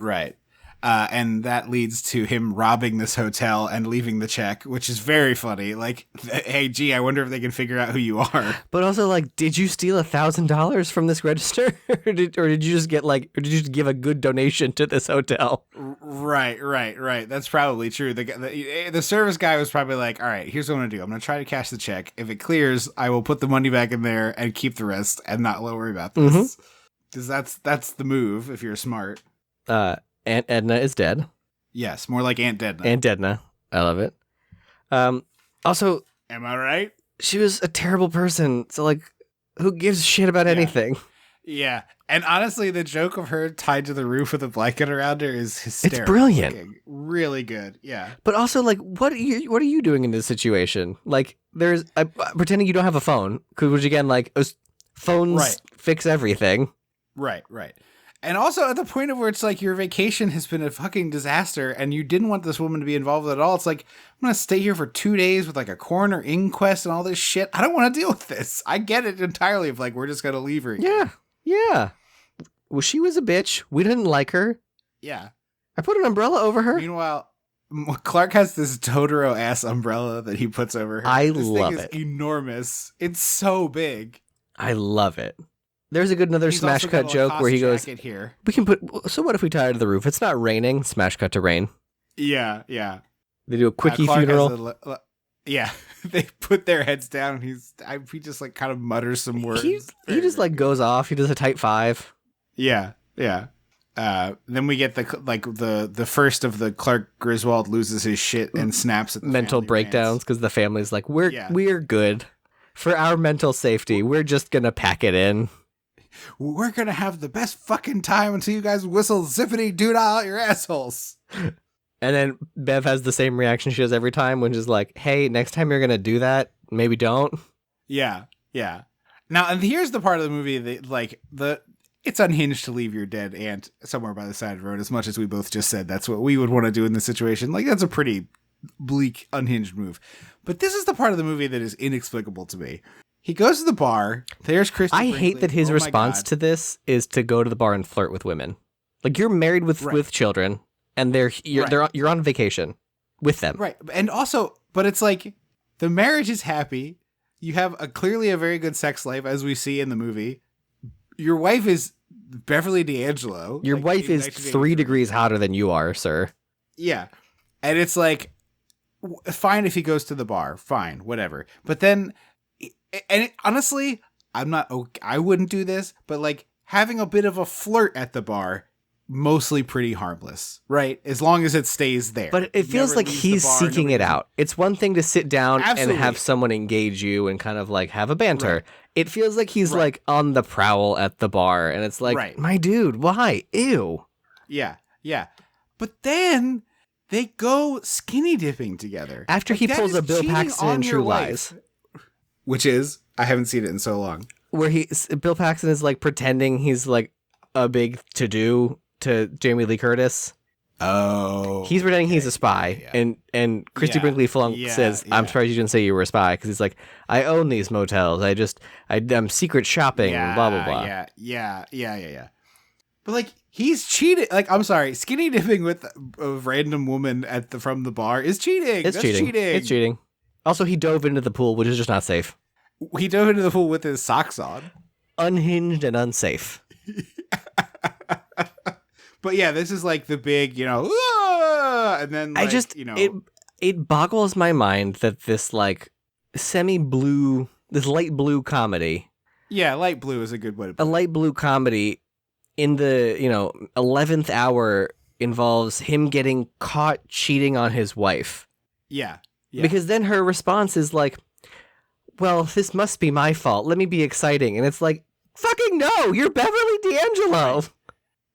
A: And that leads to him robbing this hotel and leaving the check, which is very funny. Like, hey, gee, I wonder if they can figure out who you are.
B: But also, like, did you steal $1,000 from this register, or did you just give a good donation to this hotel?
A: Right. That's probably true. The service guy was probably like, all right, here's what I'm going to do. I'm going to try to cash the check. If it clears, I will put the money back in there and keep the rest and not worry about this. Because that's the move if you're smart.
B: Aunt Edna is dead.
A: Yes, more like Aunt Edna.
B: Aunt Edna. I love it. Also,
A: am I right?
B: she was a terrible person. So, like, who gives a shit about anything?
A: Yeah. And honestly, the joke of her tied to the roof with a blanket around her is hysterical.
B: It's brilliant.
A: Really good. Yeah.
B: But also, like, what are you doing in this situation? Like, pretending you don't have a phone, which again, like, phones fix everything.
A: Right. And also at the point of where it's like your vacation has been a fucking disaster and you didn't want this woman to be involved at all. It's like, I'm going to stay here for 2 days with like a coroner inquest and all this shit. I don't want to deal with this. I get it entirely of like, we're just going to leave her.
B: Yeah. Well, she was a bitch. We didn't like her.
A: Yeah.
B: I put an umbrella over her.
A: Meanwhile, Clark has this Totoro ass umbrella that he puts over her.
B: I
A: this
B: love
A: thing is
B: it.
A: Enormous. It's so big.
B: I love it. There's another
A: He's
B: smash
A: also got
B: cut
A: a
B: joke where he goes,
A: jacket here.
B: we can so what if we tie her to the roof? It's not raining. Smash cut to rain.
A: Yeah.
B: They do a quickie
A: Clark
B: funeral.
A: Yeah. They put their heads down. And he just like kind of mutters some words.
B: He just like goes off. He does a tight five.
A: Yeah. Then we get the first of the Clark Griswold loses his shit and snaps at the
B: Mental
A: family
B: breakdowns
A: rants.
B: because the family's like, we're good. For our mental safety, we're just gonna pack it in.
A: We're gonna have the best fucking time until you guys whistle zippity doo dah out your assholes.
B: And then Bev has the same reaction she does every time, which is like, hey, next time you're gonna do that, maybe don't.
A: Yeah. Now, and here's the part of the movie that it's unhinged to leave your dead aunt somewhere by the side of the road. As much as we both just said that's what we would want to do in this situation, like that's a pretty bleak, unhinged move. But this is the part of the movie that is inexplicable to me. He goes to the bar. There's Christy.
B: I
A: Brinkley.
B: hate that his
A: Oh my
B: response
A: God.
B: to this is to go to the bar and flirt with women. Like, you're married with children, and you're on vacation with them.
A: Right. And also, but it's like the marriage is happy. You have clearly a very good sex life, as we see in the movie. Your wife is Beverly D'Angelo.
B: Your
A: like,
B: wife
A: in
B: is
A: 1983.
B: 3 degrees hotter than you are, sir.
A: Yeah. And it's like, fine if he goes to the bar. Fine, whatever. But then, honestly, I wouldn't do this, but like having a bit of a flirt at the bar, mostly pretty harmless, right? As long as it stays there.
B: But it feels
A: Never
B: like
A: leaves the
B: he's
A: bar,
B: seeking
A: nobody-
B: it out. It's one thing to sit down
A: Absolutely.
B: and have someone engage you and kind of like have a banter.
A: Right.
B: It feels like he's like on the prowl at the bar, and it's like,
A: Right.
B: my dude, why? Ew.
A: Yeah. But then they go skinny dipping together.
B: After he
A: that
B: pulls
A: is
B: a Bill
A: cheating
B: Paxton
A: on
B: in
A: your
B: True
A: wife.
B: Lies.
A: Which is, I haven't seen it in so long.
B: Where Bill Paxton is like pretending he's like a big to-do to Jamie Lee Curtis.
A: Oh.
B: He's pretending he's a spy, and Christy
A: Yeah,
B: Brinkley Flunk
A: yeah,
B: says, "I'm
A: yeah.
B: surprised you didn't say you were a spy," because he's like, "I own these motels. I'm secret shopping, blah blah blah."
A: Yeah. But like he's cheating. Like I'm sorry, skinny dipping with a random woman from the bar is cheating.
B: It's
A: That's
B: cheating. It's cheating. Also, he dove into the pool, which is just not safe.
A: He dove into the pool with his socks on.
B: Unhinged and unsafe.
A: But yeah, this is like the big, and then like,
B: it boggles my mind that this like semi-blue, this light blue comedy,
A: yeah, light blue is a good way to put
B: a light blue comedy in the 11th hour involves him getting caught cheating on his wife.
A: Yeah.
B: Because then her response is like, well, this must be my fault. Let me be exciting. And it's like, Fucking no, you're Beverly D'Angelo.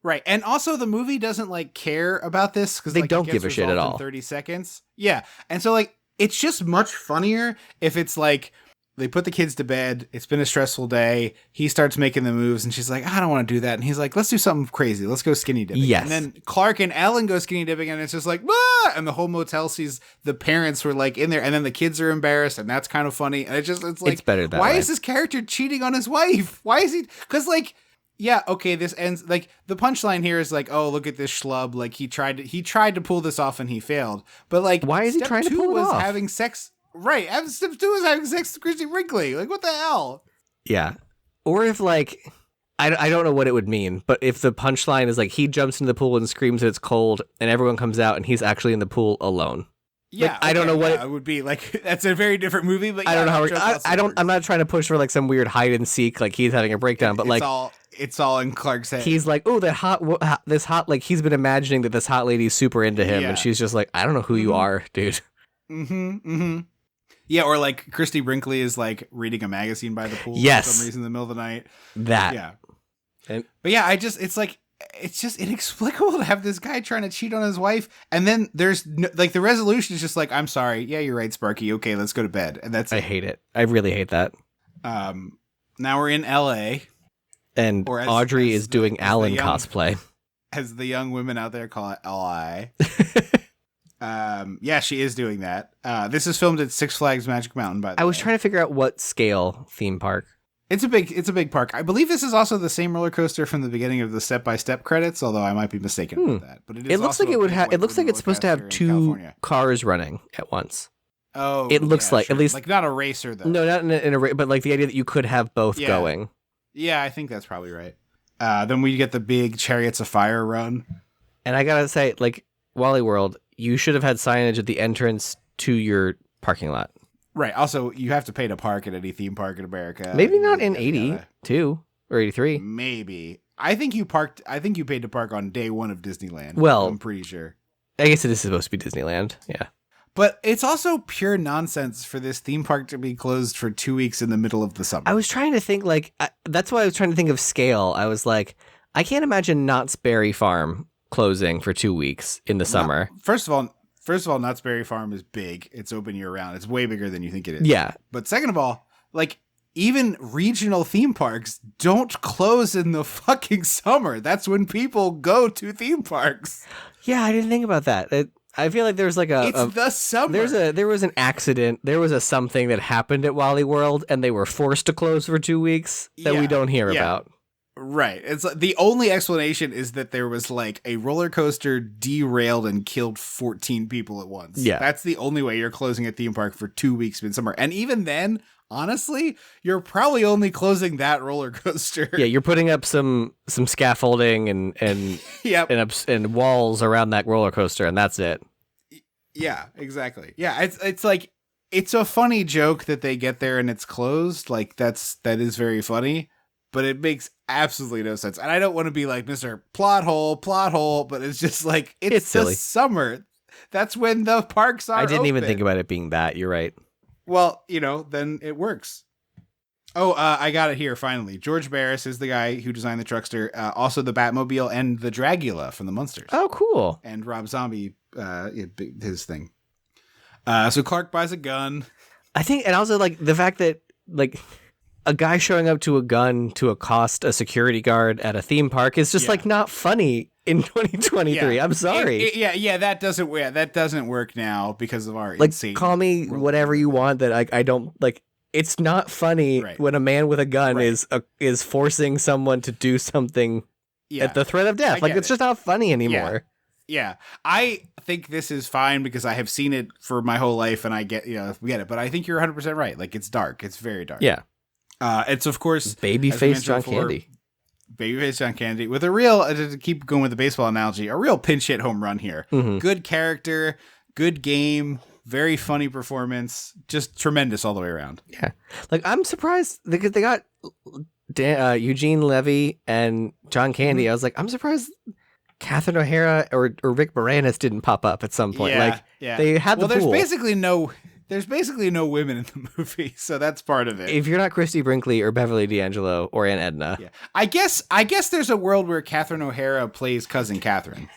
A: Right. And also the movie doesn't like care about this because
B: They
A: like,
B: don't
A: it gets
B: give a shit at
A: resolved in
B: all.
A: 30 seconds. Yeah. And so like it's just much funnier if it's like they put the kids to bed. It's been a stressful day. He starts making the moves and she's like, I don't want to do that. And he's like, let's do something crazy. Let's go skinny dipping.
B: Yes.
A: And then Clark and Ellen go skinny dipping and it's just like, ah! And the whole motel sees the parents were like in there and then the kids are embarrassed and that's kind of funny. And it's like,
B: It's better that
A: why
B: way.
A: is this character cheating on his wife? Why is he? Because like, yeah, okay, this ends like the punchline here is like, oh, look at this schlub. Like he tried to pull this off and he failed. But like,
B: Why is he
A: step
B: trying to
A: two
B: pull it
A: was
B: off?
A: having sex. Right, step 2 is having sex with Christy Brinkley. Like, what the hell?
B: Yeah. Or if like, I don't know what it would mean, but if the punchline is like he jumps into the pool and screams that it's cold and everyone comes out and he's actually in the pool alone.
A: Yeah,
B: Like, I don't know what
A: it would be like. That's a very different movie. But
B: I don't know how
A: I don't.
B: I'm not trying to push for like some weird hide and seek like he's having a breakdown, but like
A: it's all in Clark's head.
B: he's like, oh, this hot, like he's been imagining that this hot lady's super into him,
A: Yeah.
B: and she's just like, I don't know who you are, dude.
A: Yeah, or like Christy Brinkley is like reading a magazine by the pool
B: Yes.
A: for some reason in the middle of the night.
B: That.
A: Yeah.
B: And-
A: But yeah, it's just inexplicable to have this guy trying to cheat on his wife. And then there's no, like the resolution is just like, I'm sorry. Yeah, you're right, Sparky. Okay, let's go to bed. And that's
B: I hate it. I really hate that.
A: Now we're in LA.
B: And
A: Or as-
B: Audrey
A: as
B: is
A: the-
B: doing
A: as the
B: Alan
A: young-
B: cosplay.
A: As the young women out there call it LI. Yeah, she is doing that. This is filmed at Six Flags Magic Mountain, by the way.
B: I was trying to figure out what scale theme park.
A: It's a big park. I believe this is also the same roller coaster from the beginning of the Step by Step credits, although I might be mistaken about that. But
B: It looks like it would have. It looks like it's supposed to have 2 cars running at once.
A: Oh,
B: It looks
A: yeah,
B: like,
A: sure.
B: at least-
A: like not a racer though.
B: No, not in a but like the idea that you could have both
A: Yeah.
B: going.
A: Yeah, I think that's probably right. Then we get the big Chariots of Fire run.
B: And I gotta say, like Wally World, you should have had signage at the entrance to your parking lot.
A: Right. Also, you have to pay to park at any theme park in America.
B: Maybe not in
A: You gotta-
B: 82 or 83.
A: Maybe. I think you paid to park on day 1 of Disneyland.
B: Well-
A: I'm pretty sure.
B: I guess it is supposed to be Disneyland. Yeah.
A: But it's also pure nonsense for this theme park to be closed for 2 weeks in the middle of the summer.
B: I was trying to think that's why I was trying to think of scale. I was like, I can't imagine Knott's Berry Farm closing for 2 weeks in the summer.
A: First of all, Knott's Berry Farm is big. It's open year round. It's way bigger than you think it is.
B: Yeah.
A: But second of all, like even regional theme parks don't close in the fucking summer. That's when people go to theme parks.
B: Yeah, I didn't think about that. I feel like there's like
A: It's the summer.
B: there was an accident. There was a something that happened at Wally World, and they were forced to close for 2 weeks that we
A: Yeah,
B: don't hear
A: yeah.
B: about.
A: Right. It's like, the only explanation is that there was like a roller coaster derailed and killed 14 people at once.
B: Yeah.
A: That's the only way you're closing a theme park for 2 weeks midsummer. And even then, honestly, you're probably only closing that roller coaster.
B: Yeah, you're putting up some scaffolding and
A: Yep.
B: and walls around that roller coaster, and that's it.
A: Yeah, exactly. Yeah, it's like it's a funny joke that they get there and it's closed. Like that is very funny, but it makes absolutely no sense. And I don't want to be like Mr. Plot hole, but it's just like it's
B: silly.
A: the summer. That's when the parks are
B: I didn't even
A: open.
B: think about it being that. You're right.
A: Well, then it works. Oh, I got it here finally. George Barris is the guy who designed the truckster, also the Batmobile and the Dragula from the Munsters.
B: Oh, cool.
A: And Rob Zombie, his thing. So Clark buys a gun.
B: I think, and also like the fact that like a guy showing up to a gun to accost a security guard at a theme park is just
A: Yeah.
B: like not funny in 2023.
A: Yeah.
B: I'm sorry.
A: That doesn't work now because of our
B: Like,
A: insane.
B: call me whatever you want. That I don't like. It's not funny
A: Right.
B: when a man with a gun
A: Right.
B: is forcing someone to do something at the threat of death.
A: I
B: Like
A: get
B: it's
A: it.
B: just not funny anymore.
A: Yeah, I think this is fine because I have seen it for my whole life and I get it. But I think you're 100% right. Like it's dark. It's very dark.
B: Yeah.
A: It's of course as we
B: Babyface
A: mentioned
B: John
A: before,
B: Candy.
A: Babyface John Candy with a real to keep going with the baseball analogy, a real pinch hit home run here.
B: Mhm.
A: Good character, good game, very funny performance, just tremendous all the way around.
B: Yeah. Like I'm surprised because they got Eugene Levy and John Candy.
A: Mm-hmm.
B: I was like, I'm surprised Catherine O'Hara or Rick Moranis didn't pop up at some point. Like they had the
A: there's
B: pool.
A: basically no There's basically no women in the movie, so that's part of it.
B: If you're not Christy Brinkley or Beverly D'Angelo or Aunt Edna,
A: Yeah, I guess there's a world where Catherine O'Hara plays Cousin Catherine.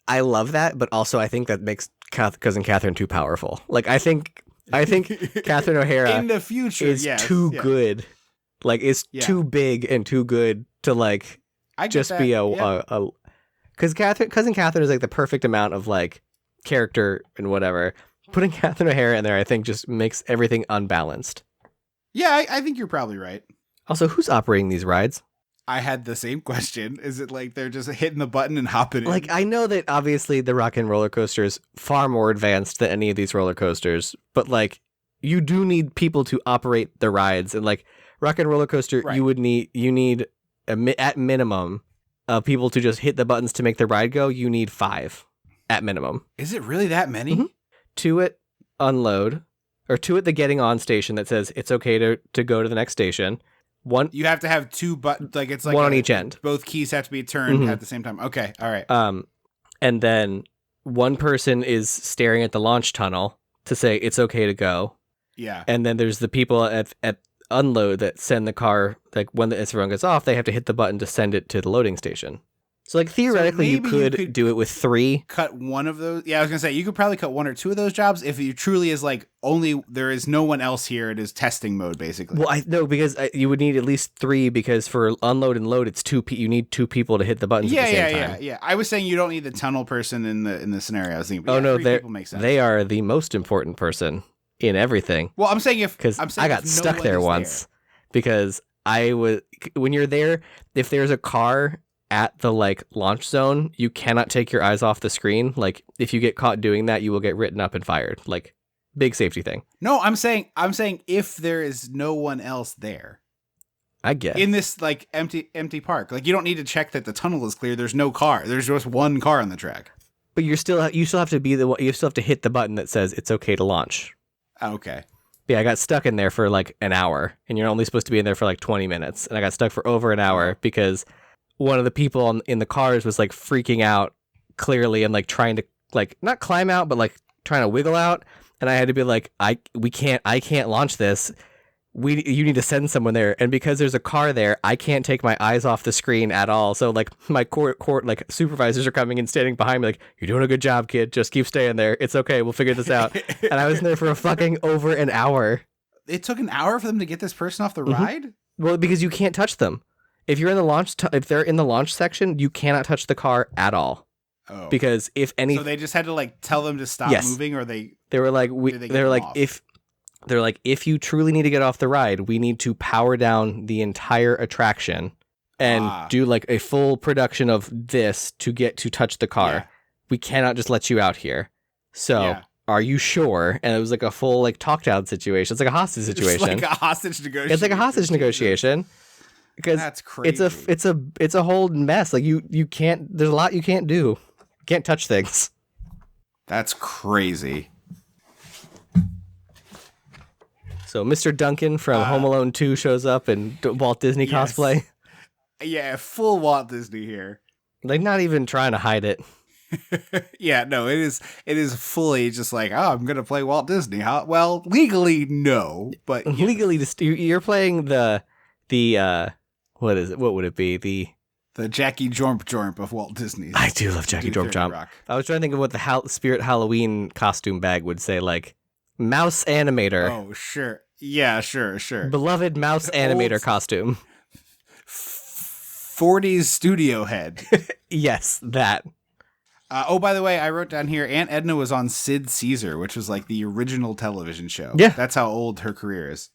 B: I love that, but also I think that makes Cousin Catherine too powerful. Like I think Catherine O'Hara
A: In the future
B: is too
A: yeah.
B: good. Like is
A: Yeah.
B: too big and too good to like
A: I get
B: just
A: that,
B: be
A: yeah.
B: because Cousin Catherine is like the perfect amount of like character and whatever. Putting Catherine O'Hara in there, I think, just makes everything unbalanced.
A: Yeah, I think you're probably right.
B: Also, who's operating these rides?
A: I had the same question. Is it like they're just hitting the button and hopping in?
B: Like, I know that obviously the Rock and Roller Coaster is far more advanced than any of these roller coasters, but like, you do need people to operate the rides, and like Rock and Roller Coaster,
A: Right.
B: you need at minimum people to just hit the buttons to make the ride go. You need 5 at minimum.
A: Is it really that many?
B: Mhm. 2 at unload, or 2 at the getting on station that says it's okay to go to the next station. 1
A: You have to have 2 buttons. Like it's like
B: on each end.
A: Both keys have to be turned
B: Mhm.
A: at the same time. Okay, all right.
B: And then 1 person is staring at the launch tunnel to say it's okay to go.
A: Yeah.
B: And then there's the people at unload that send the car, like when everyone goes off, they have to hit the button to send it to the loading station. So like theoretically you
A: maybe
B: could do it with 3.
A: Cut one of those. Yeah, I was gonna say you could probably cut 1 or 2 of those jobs if you truly is like only there is no one else here. It is testing mode basically.
B: Well, I know because you would need at least 3 because for unload and load it's 2 you need 2 people to hit the buttons at the same time.
A: Yeah. I was saying you don't need the tunnel person in the scenario. I was thinking. But
B: Oh
A: yeah,
B: no,
A: 3 people make sense.
B: they are the most important person in everything.
A: Well, I'm saying
B: Because I got stuck there once because when you're there, if there's a car at the like launch zone, you cannot take your eyes off the screen. Like if you get caught doing that, you will get written up and fired. Like big safety thing.
A: No, I'm saying if there is no one else there
B: I guess.
A: in this like empty park, like you don't need to check that the tunnel is clear. There's no car. There's just 1 car on the track.
B: But you still have to be you still have to hit the button that says it's okay to launch.
A: Okay.
B: Yeah, I got stuck in there for like an hour, and you're only supposed to be in there for like 20 minutes, and I got stuck for over an hour because one of the people in the cars was like freaking out clearly and like trying to like not climb out but like trying to wiggle out, and I had to be like I can't launch this. You need to send someone there, and because there's a car there, I can't take my eyes off the screen at all. So like my court like supervisors are coming and standing behind me like, you're doing a good job, kid, just keep staying there, it's okay, we'll figure this out. And I was in there for a fucking over an hour.
A: It took an hour for them to get this person off the ride?
B: Well, because you can't touch them. If you're in the launch, if they're in the launch section, you cannot touch the car at all.
A: Oh.
B: Because if any,
A: So they just had to like tell them to stop
B: Yes.
A: moving, or they
B: were like,
A: Did they get them off?
B: if you truly need to get off the ride, we need to power down the entire attraction and do like a full production of this to get to touch the car.
A: Yeah.
B: We cannot just let you out here. So.
A: Yeah.
B: Are you sure? And it was like a full like talk down situation. It's like a hostage situation.
A: It's like a hostage negotiation.
B: It's like a hostage negotiation. Because
A: That's crazy.
B: it's a whole mess. Like you can't. There's a lot you can't do. You can't touch things.
A: That's crazy.
B: So Mr. Duncan from Home Alone 2 shows up in Walt Disney
A: Yes.
B: cosplay.
A: Yeah, full Walt Disney here.
B: Like not even trying to hide it.
A: Yeah, no, it is fully just like, oh, I'm gonna play Walt Disney. Huh? Well, legally no, but yeah.
B: Legally, you're playing the what is it? What would it be?
A: The Jackie Jormp of Walt Disney.
B: I do love Jackie
A: Do
B: Jormp
A: 30
B: Jump.
A: Rock.
B: I was trying to think of what the Spirit Halloween costume bag would say, like mouse animator,
A: Oh, sure. Yeah, sure.
B: beloved mouse animator
A: Old-
B: costume.
A: 40s studio head.
B: Yes, that.
A: Oh, by the way, I wrote down here, Aunt Edna was on Sid Caesar, which was like the original television show.
B: Yeah.
A: That's how old her career is.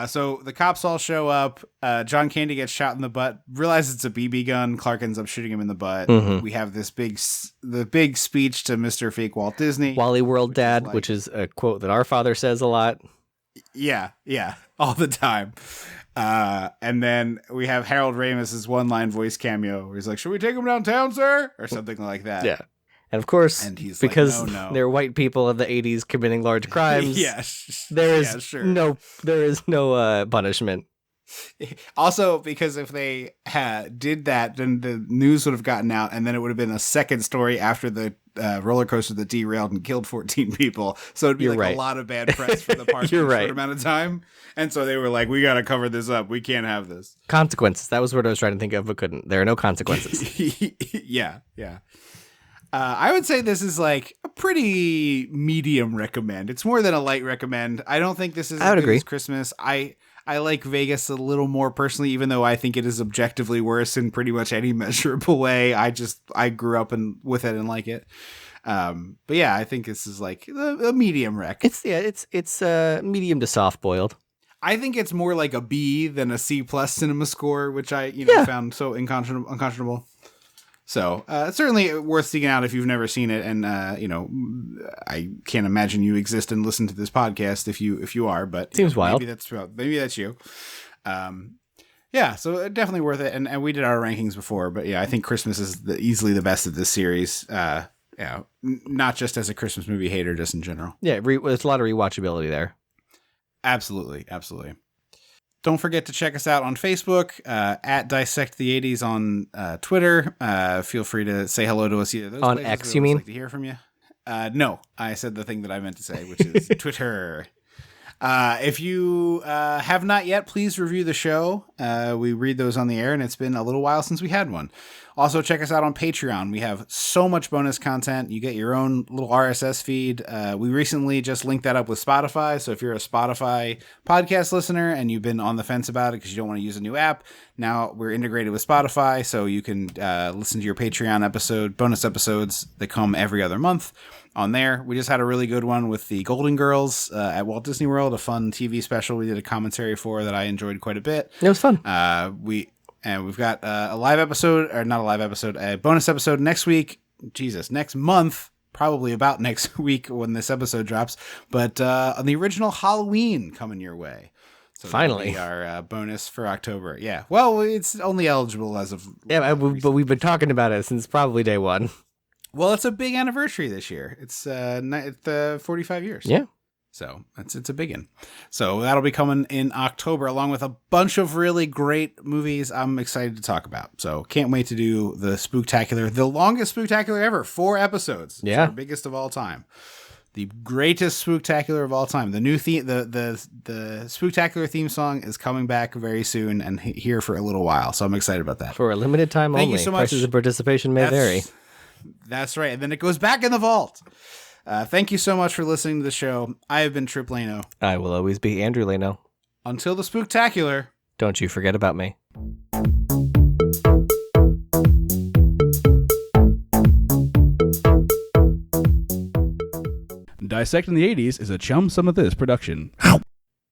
A: So the cops all show up. John Candy gets shot in the butt, realizes it's a BB gun. Clark ends up shooting him in the butt.
B: Mhm.
A: We have this big speech to Mr. Fake Walt Disney.
B: Wally World Dad,
A: like-
B: which is a quote that our father says a lot.
A: Yeah, all the time. And then we have Harold Ramis's one-line voice cameo where he's like, "Should we take him downtown, sir?" Or something like that.
B: Yeah. And of course,
A: And he's like,
B: because
A: "No."
B: they're white people of the 80s committing large crimes,
A: Yeah,
B: there is
A: yeah, sure.
B: no punishment.
A: Also, because if they did that, then the news would have gotten out, and then it would have been a second story after the roller coaster that derailed and killed 14 people. So it'd be
B: You're
A: like
B: right.
A: a lot of bad press for the park in
B: You're
A: a
B: right.
A: short amount of time. And so they were like, we got to cover this up. We can't have this.
B: Consequences. That was what I was trying to think of, but couldn't. There are no consequences.
A: Yeah. I would say this is like a pretty medium recommend. It's more than a light recommend. I don't think this is
B: I would
A: as good
B: agree.
A: as Christmas. I like Vegas a little more personally, even though I think it is objectively worse in pretty much any measurable way. I grew up with it and like it. But yeah, I think this is like a medium rec.
B: It's medium to soft boiled.
A: I think it's more like a B than a C plus cinema score, which I
B: Yeah.
A: found so unconscionable. So certainly worth seeking out if you've never seen it, and I can't imagine you exist and listen to this podcast if you are, but
B: Seems wild.
A: Maybe that's you. Yeah, so definitely worth it, and we did our rankings before, but yeah, I think Christmas is easily the best of this series. Not just as a Christmas movie hater, just in general.
B: Yeah, there's a lot of rewatchability there.
A: Absolutely. Don't forget to check us out on Facebook, at Dissect the 80s on Twitter. Feel free to say hello to us either. Those
B: On
A: places.
B: X,
A: We
B: you
A: always
B: mean?
A: like to hear from you. No, I said the thing that I meant to say, which is Twitter. If you have not yet, please review the show. We read those on the air, and it's been a little while since we had one. Also, check us out on Patreon. We have so much bonus content. You get your own little RSS feed. We recently just linked that up with Spotify. So if you're a Spotify podcast listener and you've been on the fence about it because you don't want to use a new app, now we're integrated with Spotify. So you can listen to your Patreon bonus episodes that come every other month on there. We just had a really good one with the Golden Girls at Walt Disney World, a fun TV special we did a commentary for that I enjoyed quite a bit.
B: It was fun.
A: We've got a bonus episode next week. Next month, probably about next week when this episode drops. But on the original Halloween coming your way. So
B: Finally.
A: that'll be our bonus for October. Yeah. Well, it's only eligible as of.
B: But we've been talking about it since probably day one.
A: Well, it's a big anniversary this year. It's 45 years.
B: Yeah.
A: So it's a big one. So that'll be coming in October, along with a bunch of really great movies I'm excited to talk about. So can't wait to do the Spooktacular, the longest Spooktacular ever, 4 episodes.
B: Yeah.
A: It's our biggest of all time. The greatest Spooktacular of all time. The new theme, the Spooktacular theme song is coming back very soon and here for a little while. So I'm excited about that.
B: For a limited time
A: Thank
B: only.
A: you so much.
B: Prices of participation may vary.
A: That's right. And then it goes back in the vault. Thank you so much for listening to the show. I have been Trip Lano.
B: I will always be Andrew Leno.
A: Until the Spooktacular.
B: Don't you forget about me.
A: Dissecting the 80s is a Chum Some of This production.